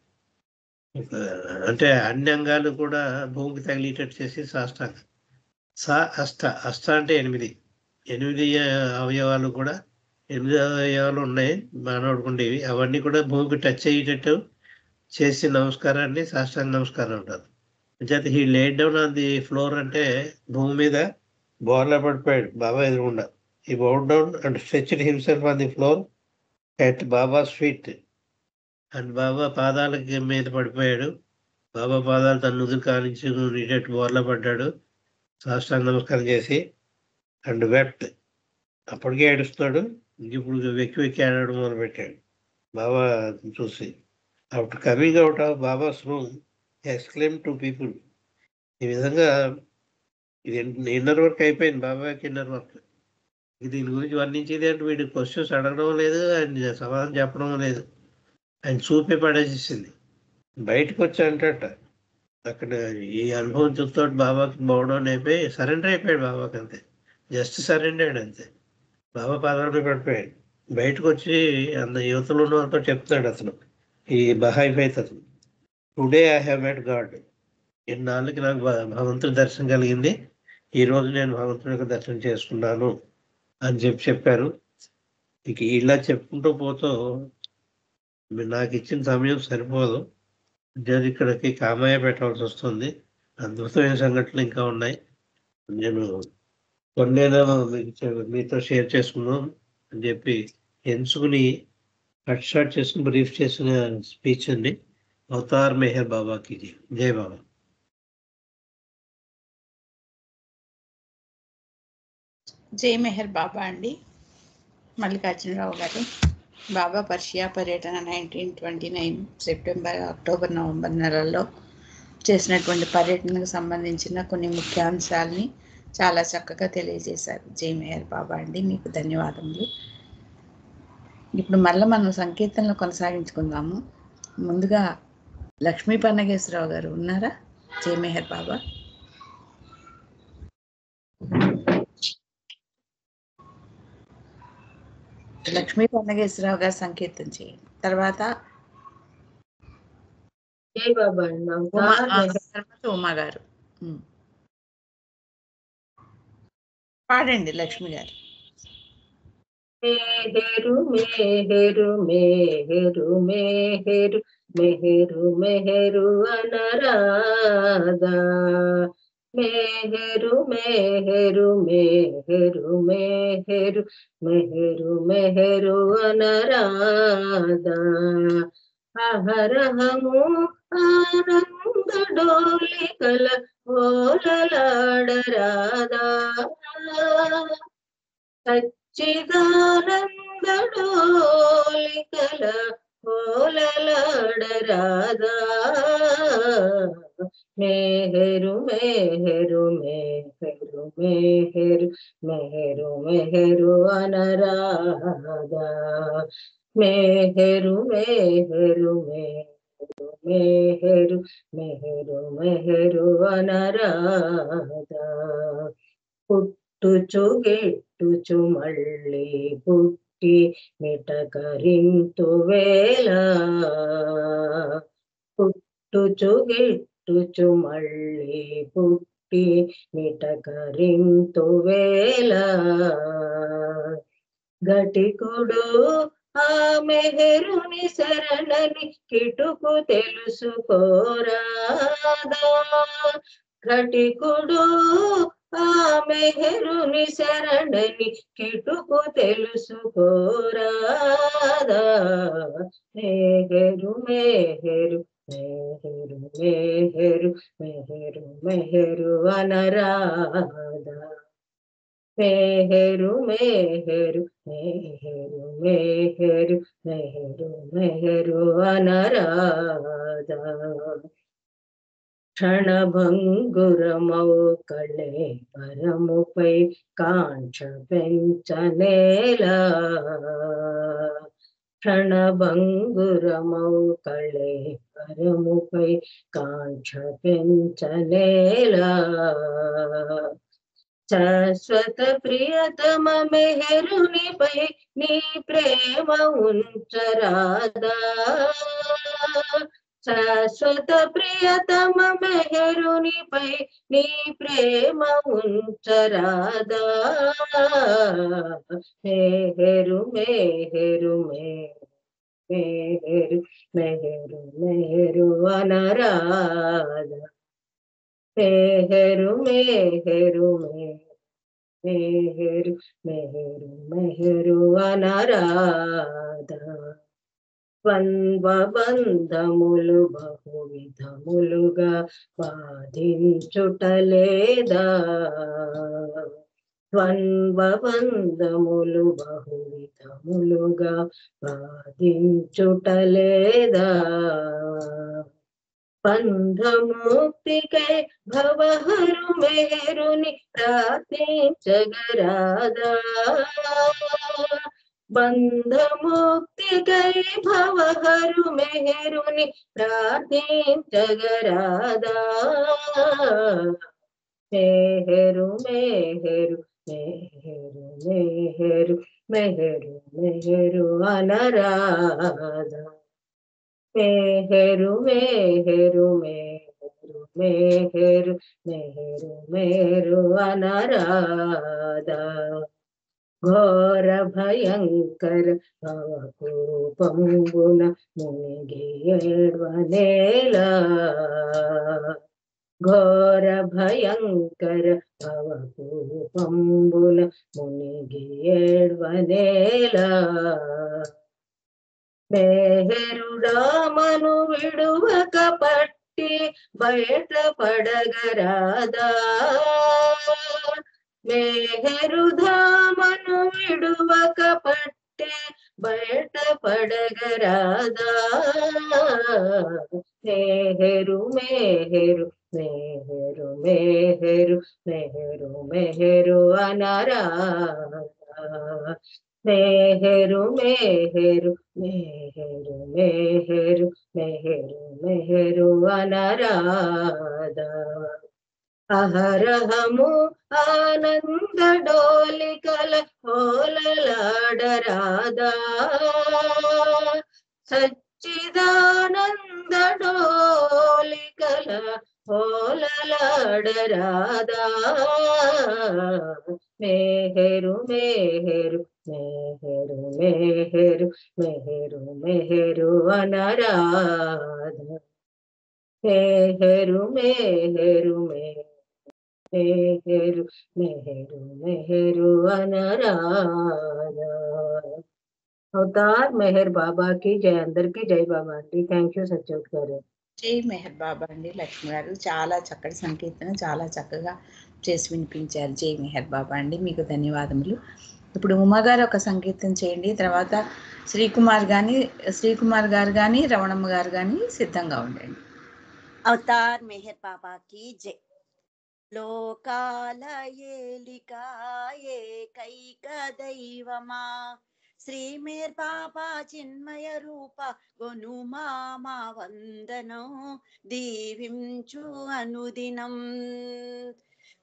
అంటే అన్ని అంగాలు కూడా భూమికి తగిలేటట్టు చేసి సాష్టాంగ. అష్ట అంటే 8 అవయవాలు కూడా, 8 అవయవాలు ఉన్నాయి మానవుడికి ఉండేవి. అవన్నీ కూడా భూమికి టచ్ అయ్యేటట్టు చేసి నమస్కారాన్ని సాష్టాంగ నమస్కారం అంటారు. అంచేత he laid down on the floor అంటే భూమి మీద బోర్లా పడిపోయాడు బాబా ఎదురుగుండా. He bowed down and stretched himself on the floor at Baba's feet. And Baba పాదాలకి మీద పడిపోయాడు. బాబా పాదాలు తన నుదురు కానించి నీటట్టు బోర్లా పడ్డాడు సాష్టాంగ నమస్కారం చేసి. And wept. అప్పటికే ఏడుస్తున్నాడు, ఇప్పుడు వెక్కి ఏడవడం మొదలుపెట్టాడు బాబా చూసి. After coming out of babas room exclaim to people. ఈ విధంగా ఇది ఇన్నర్ వర్క్ అయిపోయింది, బాబాకి ఇన్నర్ వర్క్. దీని గురించి వర్ణించేది అంటే వీడి క్వశ్చన్స్ అడగడం లేదు, ఆయన సమాధానం చెప్పడం లేదు, ఆయన చూపే పడేసేసింది. బయటకు వచ్చి అంటట అక్కడ ఈ అనుభవం చూస్తాడు బాబాకి బౌడౌన్ అయిపోయి సరెండర్ అయిపోయాడు బాబాకి. అంతే, జస్ట్ సరెండర్డ్ అంతే. బాబా పాదాలపై పడిపోయాడు. బయటకు వచ్చి యువతలు ఉన్న వాళ్ళతో చెప్తాడు అతను, ఈ బహాయి ఫైత్ అతను, today I have met God. ఇన్నాళ్ళకి నాకు భగవంతుడి దర్శనం కలిగింది, ఈరోజు నేను భగవంతుడి యొక్క దర్శనం చేసుకున్నాను అని చెప్పారు. ఇక ఇలా చెప్పుకుంటూ పోతూ నాకు ఇచ్చిన సమయం సరిపోదు, ఇక్కడికి కామయ్య పెట్టవలసి వస్తుంది. అద్భుతమైన సంఘటనలు ఇంకా ఉన్నాయి. నేను కొన్నేదో మీతో షేర్ చేసుకున్నాం అని చెప్పి ఎంచుకుని కట్ షార్ట్ చేసుకుని బ్రీఫ్ చేసిన స్పీచ్ అండి. అవతార్ మెహర్ బాబాకి జై బాబా. జై మెహర్ బాబా అండి. మల్లికార్జునరావు గారు బాబా పర్షియా పర్యటన 1929 సెప్టెంబర్, అక్టోబర్, నవంబర్ నెలల్లో చేసినటువంటి పర్యటనకు సంబంధించిన కొన్ని ముఖ్యాంశాలని చాలా చక్కగా తెలియజేశారు. జై మెహర్ బాబా అండి, మీకు ధన్యవాదములు. ఇప్పుడు మళ్ళీ మనం సంకీర్తనలు కొనసాగించుకుందాము. ముందుగా లక్ష్మీ పన్నగేశ్వరరావు గారు ఉన్నారా? జై మెహర్ బాబా. లక్ష్మీ పన్నగేశ్వరరావు గారు సంకీర్తన చేయండి. తర్వాత జై బాబా ఉమా గారు పాడండి. లక్ష్మి గారు. మెహరు మెహరు మెహరు మెహరు మెహరు మెహరు అనరాదా. మెహరు మెహరు మెహరు మెహరు మెహరు మెహరు అనరాదా. అహరహము ఆనంద డోలికల ఓలలాడరాదా. సచ్చిదానంద డోలికల ఓలలాడరాదా. మెహరు మెహరు మెహరు మెహరు మెహరు మెహరు అనరాదా. మెహరు మెహరు మెహరు మెహరు మెహరు మెహరు అనరాదా. గిట్టుచు గిట్టుచు మళ్ళీ పుట్టి మిటకరింతు వేళ పుట్టుచు గిట్టుచు మళ్ళీ పుట్టి మిటకరింతు వేళ ఘటికుడు ఆ మెహరుని శరణని కిటుకు తెలుసుకోరాదా ఘటికుడు ఆ మెహరుని శరణని కిటుకు తెలుసుకోరాదా మెహరు మెహరు మెహరు మెహరు మెహరు మెహరు అనరాదా మెహరు మెహరు మెహరు మెహరు మెహరు మెహరు అనరాదా క్షణభంగురమౌ కళే పరముపై కాంక్ష పెంచనేలా క్షణభంగురమౌ కళే పరముపై కాంక్ష పెంచనేలా శాశ్వత ప్రియతమ మెహరునిపై నీ ప్రేమ ఉంచరాదా శాశ్వత ప్రియతమ మెహరునిపై నీ ప్రేమ ఉంచరాదా మెహరు మెహరు మెహరు మెహరు మెహరు అనరాదా మెహరు మెహరు మెహరు మెహరు మెహరు అనరాదా ద్వంద్వ బంధములు బహువిధములుగా బాధించుటలేదా ద్వంద్వ బంధములు బహువిధములుగా బాధించుటలేదా బంధముక్తికై భవహరు మెహరుని ప్రార్థించగరాదా బంధముక్తికై భవహరు మెహరుని ప్రార్థించగరాదా మెహరు మెహరు మెహరు మెహరు మెహరు మెహరు అనరాదా మెహరు మెహరు మెహరు మెహరు మెహరు మెహరు అనరాదా ఘోర భయంకర భవకోపంబున మునిగి ఏడ్వనేలా ఘోర భయంకర భవకోపంబున మునిగి ఏడ్వనేలా మెహరుడామను విడువక పట్టి బయట పడగరాదా మెహరుధామను విడువక పట్టి బయట పడగరాదా మెహరు మెహరు మెహరు మెహరు మెహరు మెహరు అనరాదా మెహరు మెహరు మెహరు మెహరు మెహరు మెహరు అనరాదా అహరహము ఆనంద డోలికల హోలలాడరాదా సచ్చిదానంద డోలికల హోలలాడరాదా మెహరు మెహరు మెహరు మెహరు మెహరు మెహరు అనరాదా మెహరు మెహరు మెహరు మెహరు మెహరు అనరాదా అవతార్ మెహర్ బాబా కి జై అందరికి జై బాబా అండి థ్యాంక్ యూ సత్యోత్ గారు జై మెహర్ బాబా అండి లక్ష్మి గారు చాలా చక్కటి సంకీర్తన చాలా చక్కగా చేసి వినిపించారు జై మెహర్ బాబా అండి మీకు ధన్యవాదములు ఇప్పుడు ఉమాగారు ఒక సంకీర్తన చేయండి తర్వాత శ్రీకుమార్ గారు కానీ రమణమ్మ గారు కానీ సిద్ధంగా ఉండండి అవతార్ మెహర్ బాబా की जय లోకాల ఏలిక ఏకైక దైవమా శ్రీ మేర్ బాబా చిన్మయ రూప గొనుమా మా వందనం దీవించు అనుదినం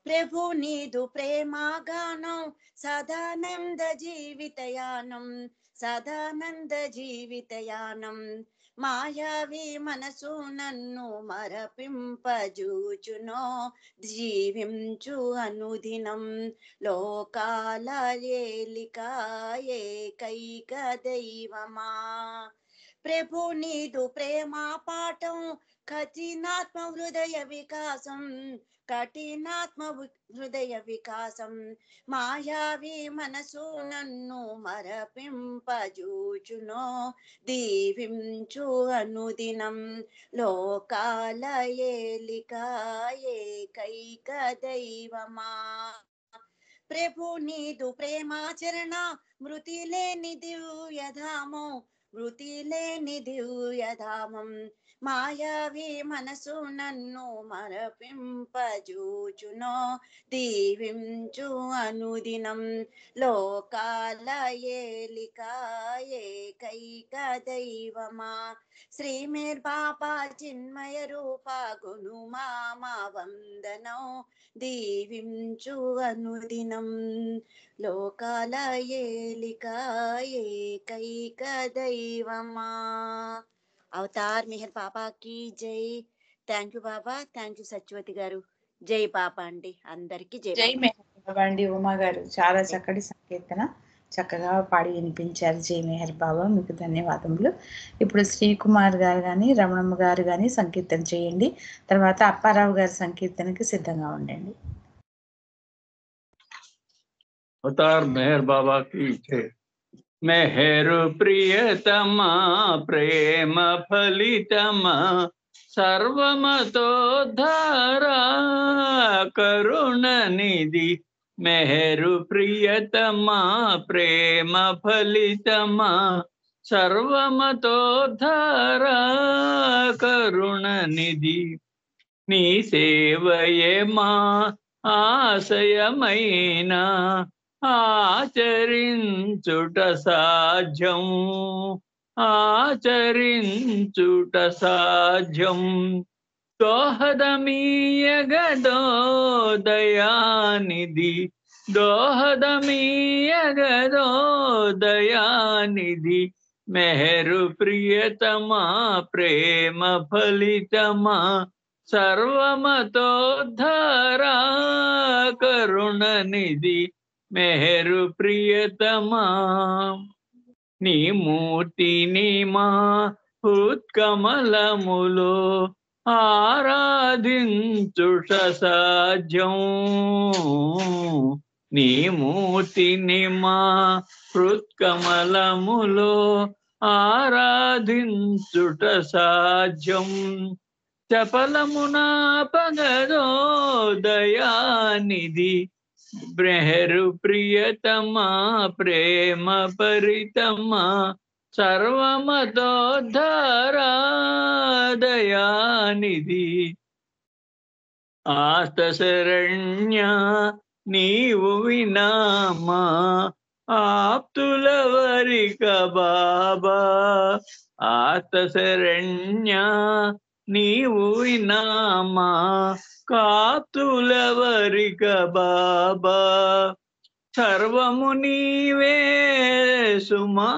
ప్రభు నీదు ప్రేమాగానం సదానంద జీవితయానం సదానంద జీవితయానం మాయావి మనసు నన్ను మరపింపజూచునో జీవించు అనుదినం లోకాల ఏలిక ఏకైక దైవమా ప్రభు నీదు ప్రేమ పాఠం కఠినాత్మ హృదయ వికాసం కఠినాత్మ హృదయ వికాసం మాయావి మనసు నన్ను మరపింపజూచునో దీవించు అనుదినం లోకాల ఏలిక ఏకైక దైవమా ప్రభు నీదు ప్రేమాచరణ మృతి లేని దివ్యధామం మృతి లేని దివ్యధామం మాయావి మనసు నన్ను మరపింపజూచునో దీవించు అనుదినం లోకాల ఏలిక ఏకైక దైవమా శ్రీమేర్ బాబా చిన్మయ రూప గుణుమామ వందనం దీవించు అనుదినం లోకాల ఏలిక ఏకైక దైవమా అవతార్ మెహర్ బాబా కి జై. Thank you Baba, thank you Satyavathi garu. జై బాబా అండి, అందరికి జై. జై మెహర్ బాబా అండి. ఉమా గారు చాలా చక్కటి సంకీర్తన చక్కగా పాడి వినిపించారు. జై మెహర్ బాబా, మీకు ధన్యవాదములు. ఇప్పుడు శ్రీకుమార్ గారు కానీ రమణమ్మ గారు కానీ సంకీర్తన చేయండి. తర్వాత అప్పారావు గారి సంకీర్తనకి సిద్ధంగా ఉండండి. అవతార్ మెహర్ బాబా కి జై. మెహరు ప్రియతమా ప్రేమ ఫలితమా సర్వమతోద్ధారా కరుణ నిధి మెహరు ప్రియతమా ప్రేమ ఫలితమా సర్వమతోద్ధారా కరుణ నిధి నీ సేవయే మా ఆశయమైన ఆచరించుట సాధ్యం ఆచరించుట సాధ్యం దోహదమీయగదో దయానిధి దోహదమీయగదో దయానిధి మెహరు ప్రియతమా ప్రేమ ఫలితమా సర్వమతోద్ధారా కరుణ నిధి మెహరు ప్రియతమా నీ మూర్తిని మా ఉత్కమలములో ఆరాధించుట సాధ్యం నీ మూర్తిని మా హృత్కమలములో ఆరాధించుట సాధ్యం చపలమునా పగదో దయానిధి మెహరు ప్రియతమా ప్రేమ పరితమా సర్వమతోద్ధారా దయానిధి ఆర్తశరణ్య నీవు వినామా ఆప్తులవరిక బాబా ఆర్తశరణ్య నీవు వినామా కాప్తులవరిక బాబా సర్వము నీవే సుమా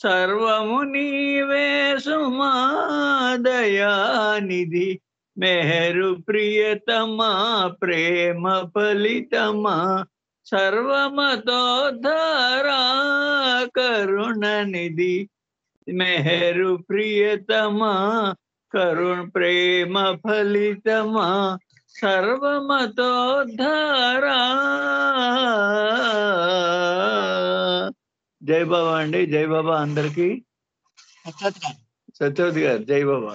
సర్వము నీవే సుమా దయానిధి మెహరు ప్రియతమా ప్రేమ ఫలితమా సర్వమతోద్ధారా కరుణ నిధి మెహరు ప్రియతమా కరుణ ప్రేమ ఫలితమా సర్వమతోద్ధారా. జై బాబా అండి. జై బాబా అందరికి. సత్యవతి గారు జై బాబా.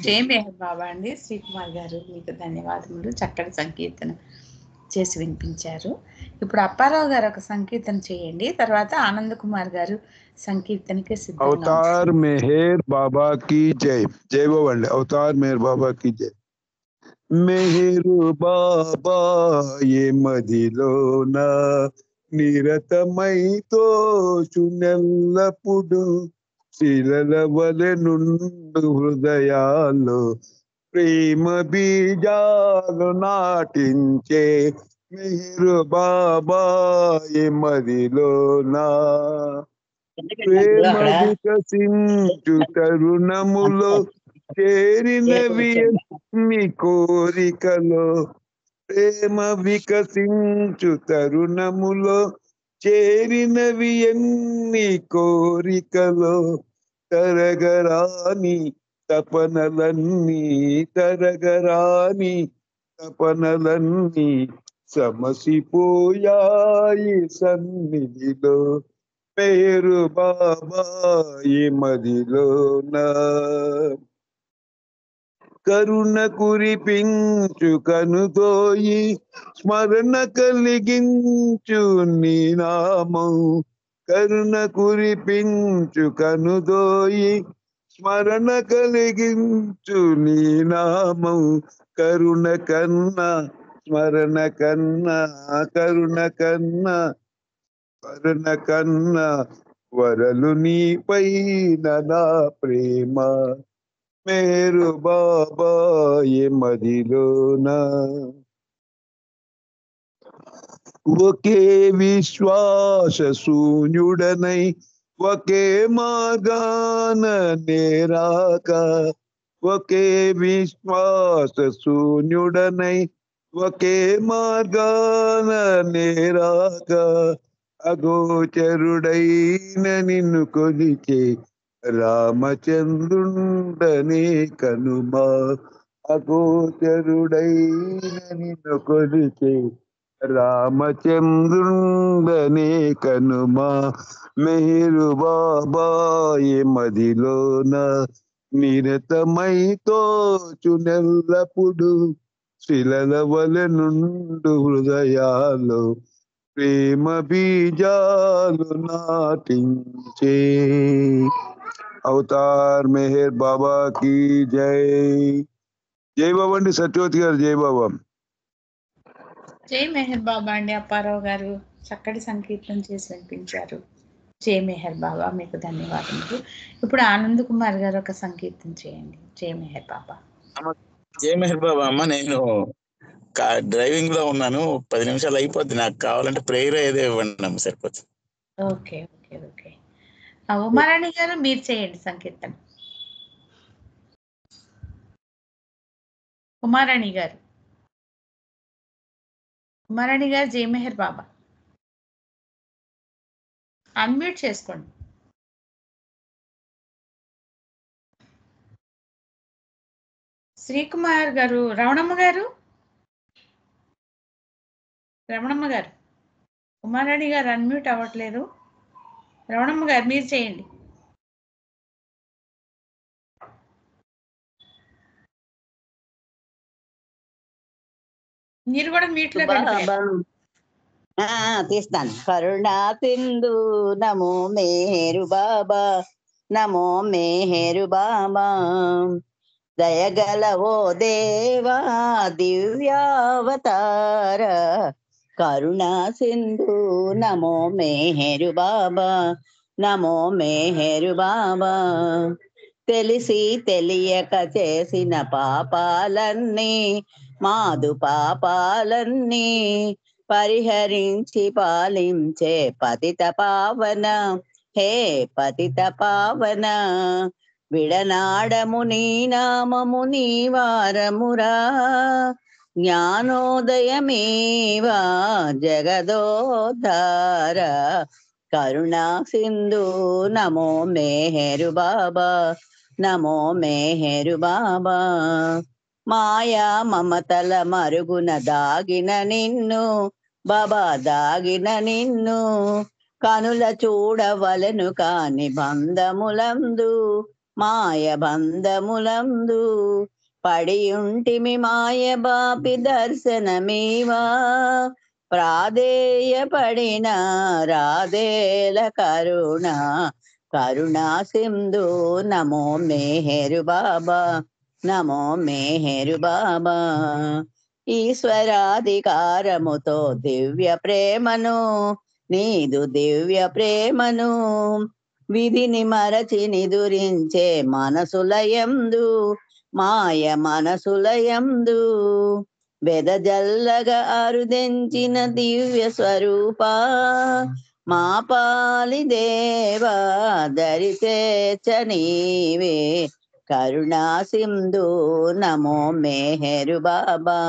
జై మెహర్ బాబా అండి. శ్రీకుమార్ గారు మీకు ధన్యవాదములు, చక్కటి సంకీర్తన చేసి వినిపించారు. ఇప్పుడు అప్పారావు గారు ఒక సంకీర్తన చేయండి, తర్వాత ఆనంద్ కుమార్ గారు సంకీర్తనకి సిద్ధంగా. అవతార్ మెహర్ బాబా की जय. जय बाबा अंडी. అవతార్ మెహర్ బాబా की जय. మెహరు బాబా ఏ మదిలోన నిరతమైతో చునెల్లప్పుడు శిలల వలె నుండు హృదయాల్లో ప్రేమ బీజాలు నాటించే మెహరు బాబాయి మదిలోనా ప్రేమ వికసించు తరుణములో చేరినవి ఎన్ని కోరికలో ప్రేమ వికసించు తరుణములో చేరినవి ఎన్ని కోరికలో తరగరాని తపనలన్నీ తరగరాని తపనలన్నీ సమసిపోయాయి సన్నిధిలో పేరు బాబాయి మదిలోనా కరుణ కురిపించు కనుతోయి స్మరణ కలిగించు నీ నామం కరుణ కురిపించు కనుతోయి స్మరణ కలిగించు నీ నామం కరుణ కన్నా స్మరణ కన్నా కరుణ కన్నా స్మరణ కన్నా వరలు నీపైన నా ప్రేమ మేరు బాబాయి మదిలోనా ఒకే విశ్వాస శూన్యుడనై ఒకే మార్గాన నేరాక ఒకే విశ్వాస శూన్యుడనై ఒకే మార్గాన నేరాక అగోచరుడైన నిన్ను కొలిచే రామచంద్రుండనే కనుమా అగోచరుడైన నిన్ను కొలిచే రామచంద్రుండనే కనుమా మేరు బాబాయి మదిలోన నిరతమై తోచునెల్లప్పుడు శిలల వలె నుండు హృదయాలు ప్రేమ బీజాలు నాటించే అవతార్ మెహర్ బాబా की జై జై బాబా అండి సత్యవతి గారు జై బాబా జై మెహర్ బాబా అండి అప్పారావు గారు చక్కటి సంకీర్తన చేసి వినిపించారు జై మెహర్ బాబా మీకు ధన్యవాదములు ఇప్పుడు ఆనంద్ కుమార్ గారు ఒక సంకీర్తన చేయండి జై మెహర్ బాబా జై మెహర్ బాబా అమ్మ నేను డ్రైవింగ్ లో ఉన్నాను 10 నిమిషాలు అయిపోద్ది నాకు కావాలంటే ప్రేయర్ ఏదో ఇవ్వండి అమ్మ సరిపోతుంది ఓకే ఓకే ఓకే ఉమారాణి గారు మీరు చేయండి సంకీర్తన ఉమారాణి గారు జై మెహర్ బాబా అన్మ్యూట్ చేసుకోండి శ్రీకుమార్ గారు రమణమ్మ గారు ఉమారాణి గారు అన్మ్యూట్ అవ్వట్లేదు రమణమ్మ గారు మీరు చేయండి మీరు కూడా మ్యూట్ లో తీస్తాను కరుణా సింధు నమో మేరు బాబా నమో మేరు బాబా దయగల ఓ దేవా దివ్యావతార కరుణా సింధు నమో మేరు బాబా నమో మేరు బాబా తెలిసి తెలియక చేసిన పాపాలన్నీ మాదు పాపాలన్నీ పరిహరించి పాలించే పతిత పావన హే పతిత పావన విడనాడము నీ నామము నీ వారమురా జ్ఞానోదయమేవా జగదోద్ధార కరుణా సింధు నమో మేరు బాబా నమో మేరు బాబా మాయా మమతల మరుగున దాగిన నిన్ను బాబా దాగిన నిన్ను కనుల చూడవలను కాని బంధములందు మాయ బంధములందు పడి ఉంటిమి మాయ బాపి దర్శనమీవా ప్రాధేయపడిన రాధేల కరుణ కరుణా సింధు నమో మేరు బాబా నమో మేరు బాబా ఈశ్వరాధికారముతో దివ్య ప్రేమను నీదు దివ్య ప్రేమను విధిని మరచి నిదురించే మనసులయందు మాయ మనసులయందు వెదజల్లగా అరుదెంచిన దివ్య స్వరూప మా పాలి దేవా దరిచేచ నీవే కరుణా సింధు నమో మెహరు బాబా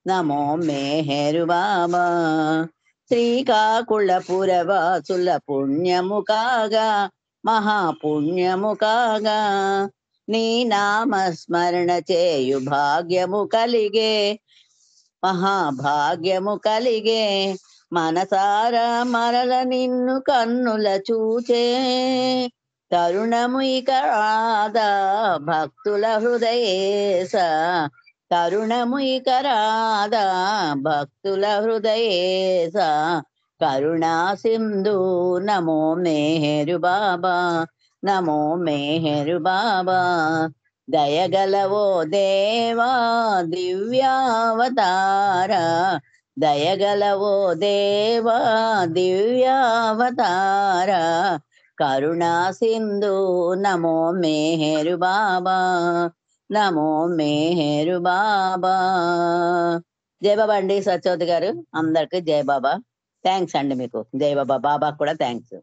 నమో మెహరు బాబా శ్రీకాకుళపురవాసుల పుణ్యము కాగా మహాపుణ్యము కాగా నీ నామస్మరణ చేయు భాగ్యము కలిగే మహాభాగ్యము కలిగే మనసారా మరల నిన్ను కన్నుల చూచే తరుణము ఇక రాదా భక్తుల హృదయేస తరుణము ఇక రాదా భక్తుల హృదయేస కరుణా సింధు నమో మెహరు బాబా నమో మెహరు బాబా దయగలవో దేవా దివ్యావతార దయగలవో దేవా దివ్యావతార కరుణా సింధు నమో మెహరు బాబా నమో మెహరు బాబా. జై బాబా అండి సత్యవతి గారు, అందరికి జై బాబా. థ్యాంక్స్ అండి మీకు. జై బాబా. బాబాకు కూడా థ్యాంక్స్.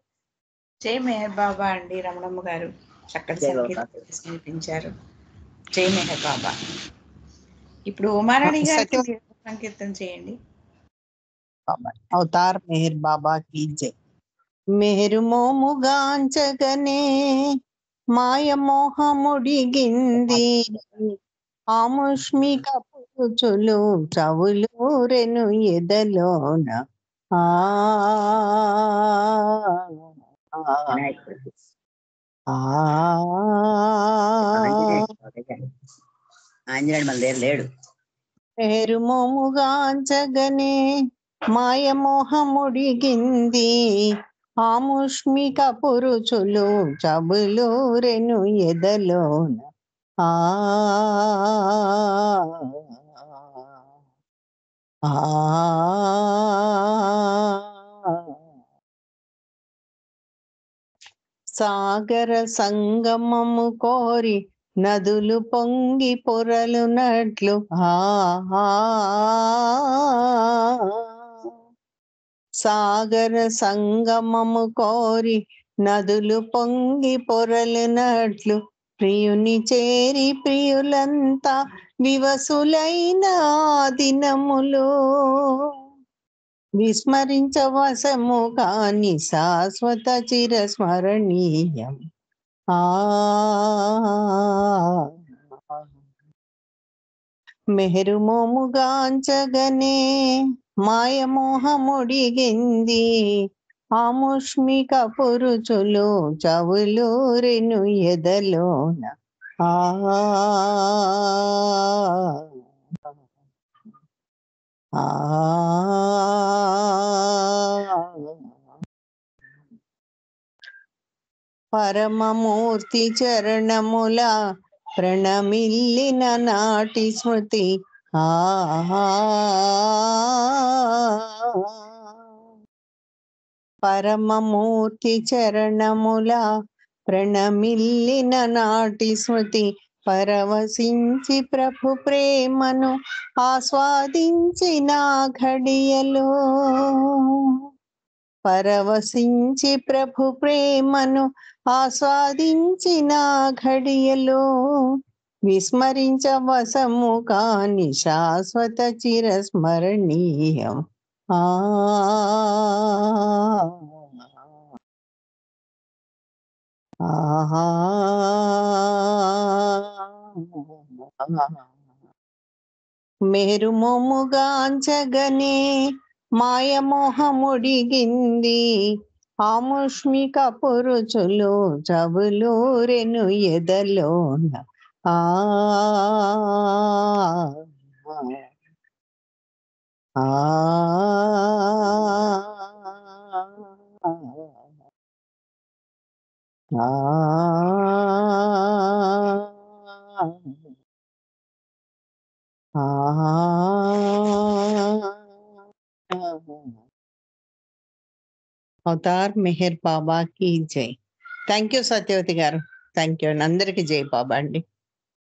జై మెహర్ బాబా అండి రమణమ్మ గారు, చక్కటి జై సంగీతం బాబా. వినిపించారు. జై మెహర్ బాబా. ఇప్పుడు ఉమారాణి గారికి సత్యవతి మీరు సంకీర్తన చేయండి. బాబా అవతార్ మెహర్ బాబా కీ జై. మెహరు మోముగాంచగనే మాయ మోహముడిగింది ఆముష్మిక పురుచులు చవులూరెను ఎదలోన ఆ ఆంజనేయుడు మన దగ్గర లేడు. మెహరు మోముగాంచగనే మాయ మోహముడిగింది ఆముష్మిక పురుచులు చబులూరెను ఎదలోన ఆ సాగర సంగమము కోరి నదులు పొంగి పొరలునట్లు సాగర సంగమము కోరి నదులు పొంగి పొరలునట్లు ప్రియుని చేరి ప్రియులంతా వివసులైన దినములు విస్మరించవశము కాని శాశ్వత చిరస్మరణీయం మెహరు మోముగాంచగనే మాయమోహముడిగింది ఆముష్మిక పురుచులు చవులూరెను ఎదలోన పరమమూర్తి చరణముల ప్రణమిల్లిన నాటి స్మృతి పరమమూర్తి చరణముల ప్రణమిల్లిన నాటి స్మృతి పరవశించి ప్రభు ప్రేమను ఆస్వాదించిన ఘడియలో పరవశించి ప్రభు ప్రేమను ఆస్వాదించిన ఘడియలో విస్మరించవశము కాని శాశ్వత చిరస్మరణీయం మెహరు మోముగాంచగనే మాయమోహముడిగింది ఆముష్మిక పురుచులు చవులూరెను ఎదలోన అవతార్ మెహర్ బాబా కి జై. థ్యాంక్ యూ సత్యవతి గారు. థ్యాంక్ యూ అండి. అందరికి జై బాబా అండి.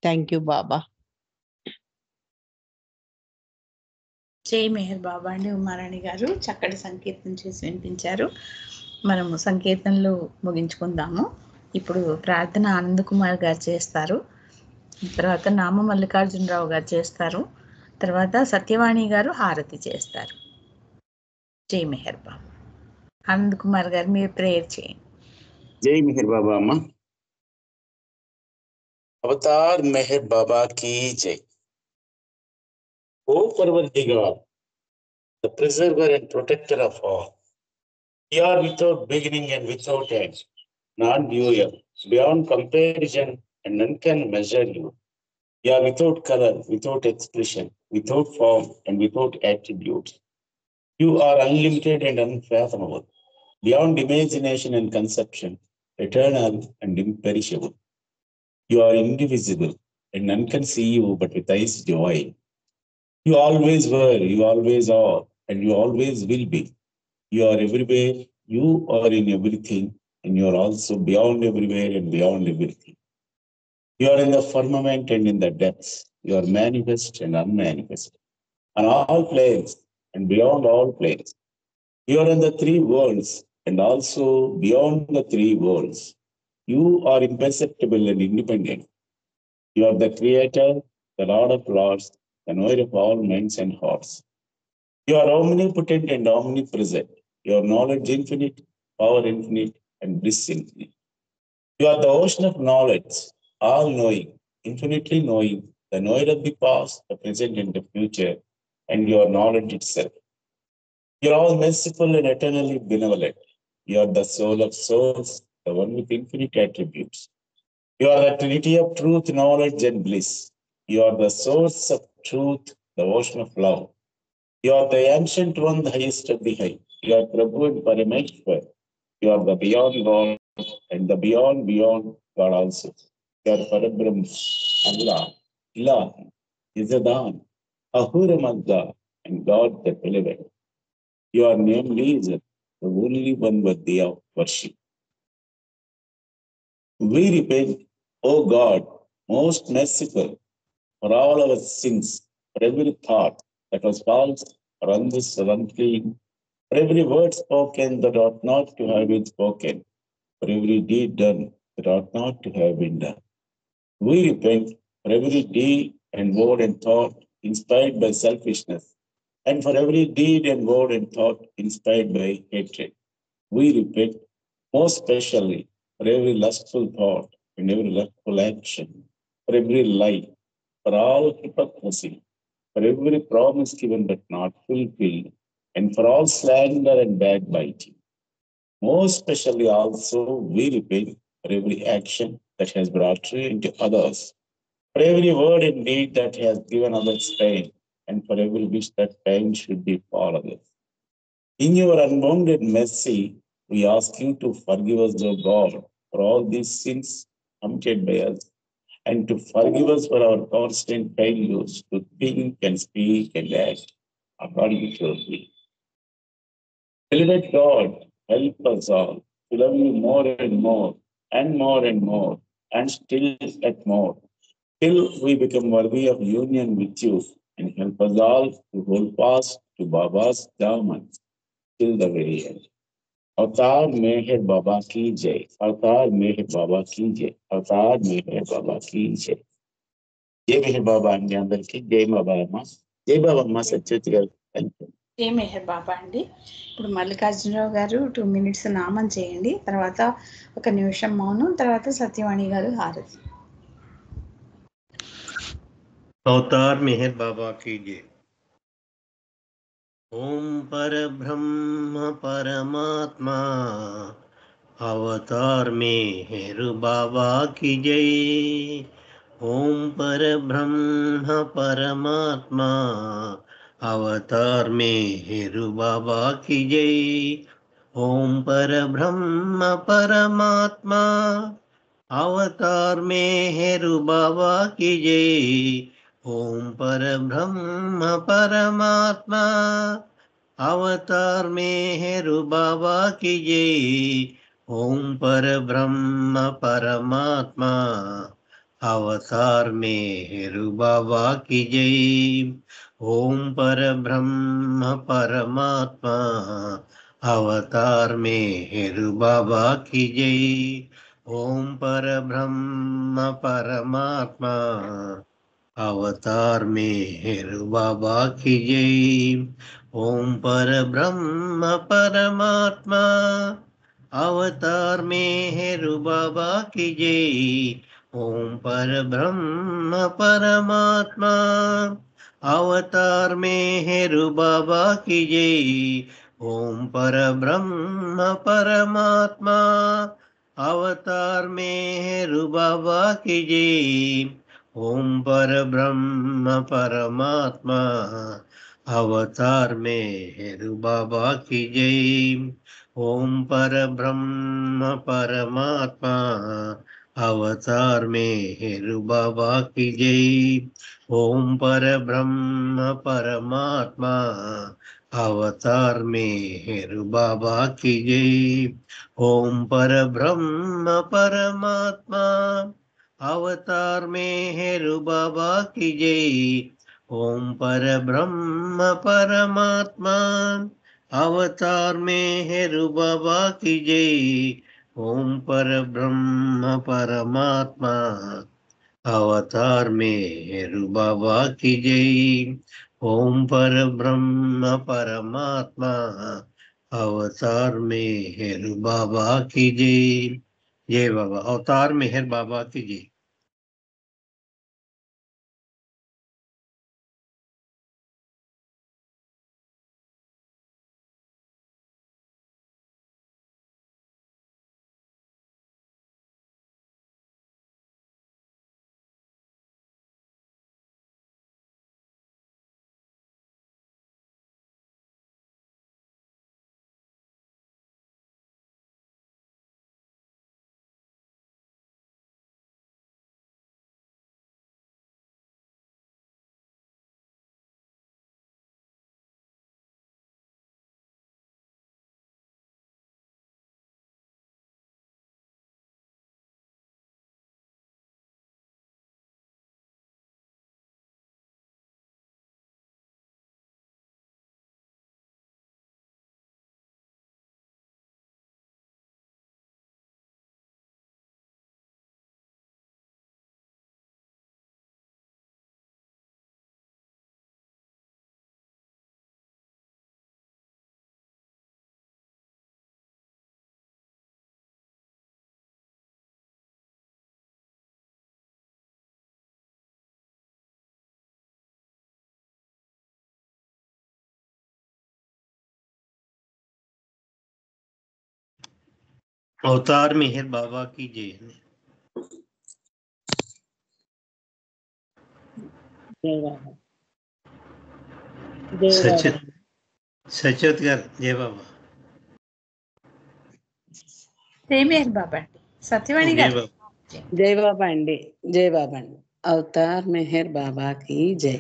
థ్యాంక్ యూ బాబా. జై మెహర్ బాబా అండి. ఉమారాణి గారు చక్కటి సంకీర్తన చేసి వినిపించారు. మనము సంకీర్తనలు ముగించుకుందాము. ఇప్పుడు ప్రార్థన ఆనంద్ కుమార్ గారు చేస్తారు, తర్వాత నామ మల్లికార్జునరావు గారు చేస్తారు, తర్వాత సత్యవాణి గారు హారతి చేస్తారు. జై మెహర్ బాబా. ఆనంద్ కుమార్ గారు మీరు ప్రేయర్ చేయండి. జై మెహర్ బాబా అమ్మ. అవతార్ మెహర్ బాబా కీ జై. ఓ పర్వదిగార్, the preserver and protector of all. You are without beginning and without end, non-dual, beyond comparison, and none can measure you. You are without color, without expression, without form, and without attributes. You are unlimited and unfathomable, beyond imagination and conception, eternal and imperishable. You are indivisible, and none can see you but with eyes divine. You always were, you always are, and you always will be. You are everywhere, you are in everything, and you are also beyond everywhere and beyond everything. You are in the firmament and in the depths. You are manifest and unmanifest, on all planes and beyond all planes. You are in the three worlds and also beyond the three worlds. You are imperceptible and independent. You are the creator, the Lord of lords, the knower of all minds and hearts. You are omnipotent and omnipresent. Your knowledge infinite, power infinite, and bliss infinite. You are the ocean of knowledge, all-knowing, infinitely knowing, the knower of the past, the present, and the future, and your knowledge itself. You are all merciful and eternally benevolent. You are the soul of souls, the one with infinite attributes. You are the trinity of truth, knowledge, and bliss. You are the source of truth, the ocean of love. You are the ancient one, the highest of the high. You are Prabhu and Parameshwar. You are the beyond God and the beyond God also. You are Parabrahma, Allah, Ilah, Izadan, Ahura Mazda, and God the Beloved. Your name is the only one worthy of worship. We repent, O God, most merciful, for all our sins, for every thought that was false or unjust or unclean, for every word spoken that ought not to have been spoken, for every deed done that ought not to have been done. We repent for every deed and word and thought inspired by selfishness, and for every deed and word and thought inspired by hatred. We repent most especially for every lustful thought and every lustful action, for every lie, for all hypocrisy, for every promise given but not fulfilled, and for all slander and backbiting. Most especially also, we repent for every action that has brought ruin to others, for every word and deed that has given others pain, and for every wish that pain should befall others. In your unbounded mercy, we ask you to forgive us, O God, for all these sins committed by us, and to forgive us for our constant failures to think and speak and act according to your will. Beloved God, help us all to love you more and more, and more and more, and still at more, till we become worthy of union with you, and help us all to hold fast to Baba's Dharman till the very end. Avatar Meher Baba ki jai. Avatar Meher Baba ki jai. Avatar Meher Baba ki jai. జై మెహర్ బాబా అండి అందరికి. జై బాబా అమ్మ. జై బాబా అమ్మ సత్యవతి గారు. Thank you. జై మెహర్ బాబా అండి. ఇప్పుడు మల్లికార్జునరావు గారు 2 minutes నామం చేయండి, తర్వాత 1 నిమిషం మౌనం, తర్వాత సత్యవాణి గారు హారతి. अवतार मेहर बाबा की जय. ओम परब्रह्म परमात्मा अवतार मेहर बाबा की जय. ओम परब्रह्म परमात्मा अवतार मेहर बाबा की जय. ओम परब्रह्म परमात्मा अवतार मेहर बाबा की जय. ओम परब्रह्म परमात्मा अवतार मेहर बाबा की जय. ओम परब्रह्म परमात्मा अवतार मेहरु बाबा की जय। ओम पर ब्रह्म परमात्मा अवतार मेहरु बाबा की जय। ओम पर ब्रह्म परमात्मा अवतार मेहरु बाबा की जय। ओम पर ब्रह्म परमात्मा अवतार मेहरु बाबा की जय। ओम पर ब्रह्म परमात्मा अवतार मेहरु बाबा की जय। ओम पर ब्रह्म परमात्मा अवतार मेहरु बाबा की जय। ओम पर ब्रह्म परमात्मा अवतार मेहरु बाबा की जय। ओम पर ब्रह्म परमात्मा अवतार मेहरु बाबा की जय। ओम पर ब्रह्म परमात्मा अवतार मेहरु बाबा की जय। ओम पर ब्रह्म परमात्मा अवतार मेहरु बाबा की जय। ओम पर ब्रह्म परमात्मा अवतार मेहरु बाबा की जय। ओम पर ब्रह्म परमात्मा अवतार मेहरु बाबा की जय। ओम पर ब्रह्म परमात्मा अवतार मेहरु बाबा की जय। जय बाबा। अवतार मेहर बाबा की जय। अवतार मेहर बाबा की जय। జై బాబా జై బాబా सचित सचित गाరు जय बाबा। ప్రేమేర్ బాబా అండి. సత్యవాణి जय గారు बाबा। జై బాబా అండి. జై బాబా అండి. అవతార్ మెహర్ బాబా की जय।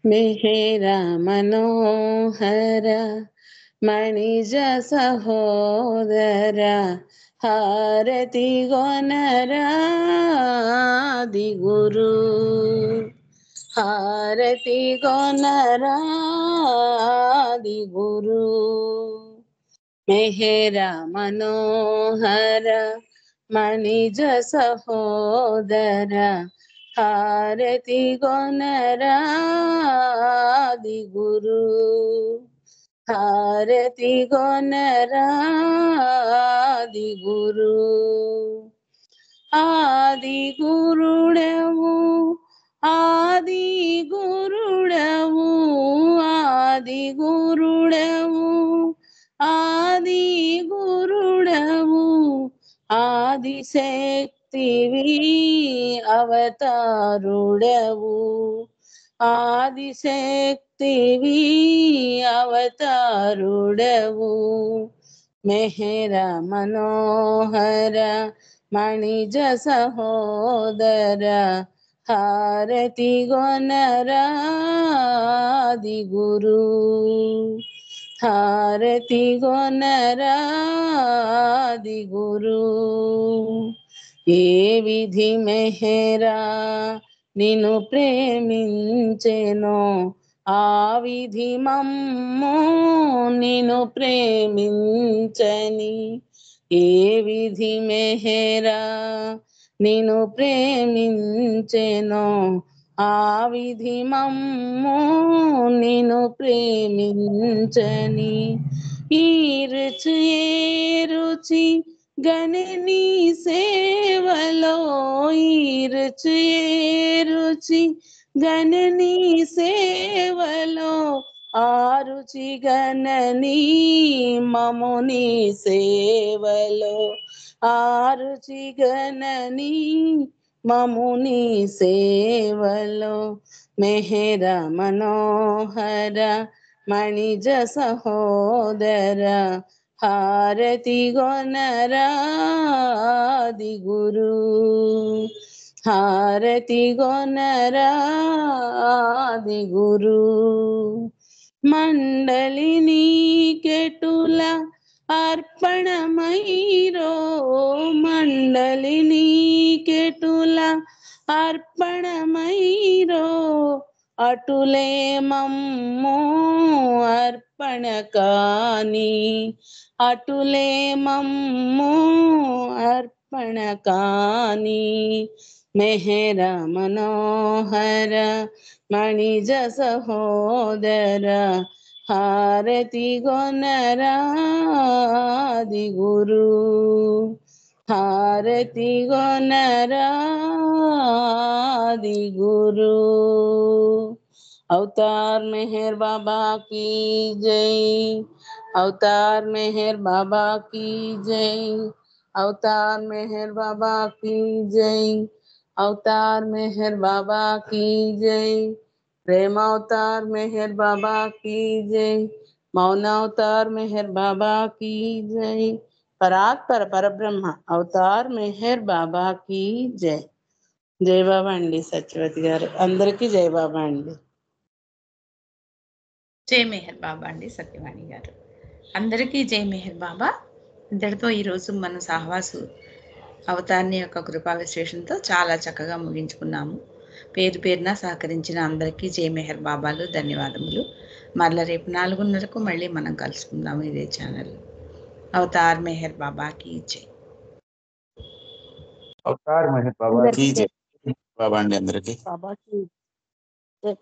मेहरा मनोहर मणिज सहोदर हारति गोनरादि गुरु हारति गोनरादि गुरु मेहरा मनोहर मणिज सहोदर हारति गोनरादि गुरु हारति गोनरादि गुरु आदि गुरुडवु आदि गुरुडवु आदि गुरुडवु आदि गुरुडवु आदिशक्तिवी अवतारुडवु आदिशक्तिवी अवतारुडवु मेहरा मनोहर मणिज सहोदर हारति गोनरादि गुरु हारति गोनरादि गुरु ఏ విధి మెహరా నిన్ను ప్రేమించెనో ఆ విధి మమ్ము నిన్ను ప్రేమించని. ఏ విధి మెహరా నిన్ను ప్రేమించెనో ఆ విధి మమ్ము నిన్ను ప్రేమించని. ఈ రుచి ఏ రుచి గణని సేవలో, ఈ రుచి ఏ రుచి గణని సేవలో, ఆ రుచి గణని మముని సేవలో, ఆ రుచి గణని మముని సేవలో. మెహర మనోహర మణిజ సహోదర హారతి గొనరాది గురు, హారతి గొనరాది గురు. మండలిని కెటుల అర్పణమైరో, మండలిని కెటుల అర్పణమైరో, అటులే మమ్ము అర్పణ కాని, అటులే మమ్ము అర్పణ కాని. మెహర మనోహర మణిజ సహోదర హారతి గొనరాది గురు, హారతి గొనరాది గురు. अवतार मेहर बाबा की जय, अवतार मेहर बाबा की जय, अवतार मेहर बाबा की जय, अवतार मेहर बाबा की जय. प्रेम अवतार मेहर बाबा की जय, मौन अवतार मेहर बाबा की जय. परात्पर परब्रह्म अवतार मेहर बाबा की जय. जय बाबा अंडी सत्यवती गाరు అందరికీ జై బాబా అండి. జై మెహర్ బాబా అండి సత్యవాణి గారు. అందరికీ జై మెహర్ బాబా. ఇంతటితో ఈరోజు మన సహవాసు అవతారిని యొక్క కృపా విశ్లేషణతో చాలా చక్కగా ముగించుకున్నాము. పేరు పేరున సహకరించిన అందరికీ జై మెహర్ బాబాలు ధన్యవాదములు. మరలా రేపు 4:30కు మళ్ళీ మనం కలుసుకుందాము ఇదే ఛానల్. అవతార్ మెహర్ బాబాకి జై. అవతార్ మెహర్ బాబా అందరికీ కీ జై. బాబా అండి అందరికీ. బాబాకి జై.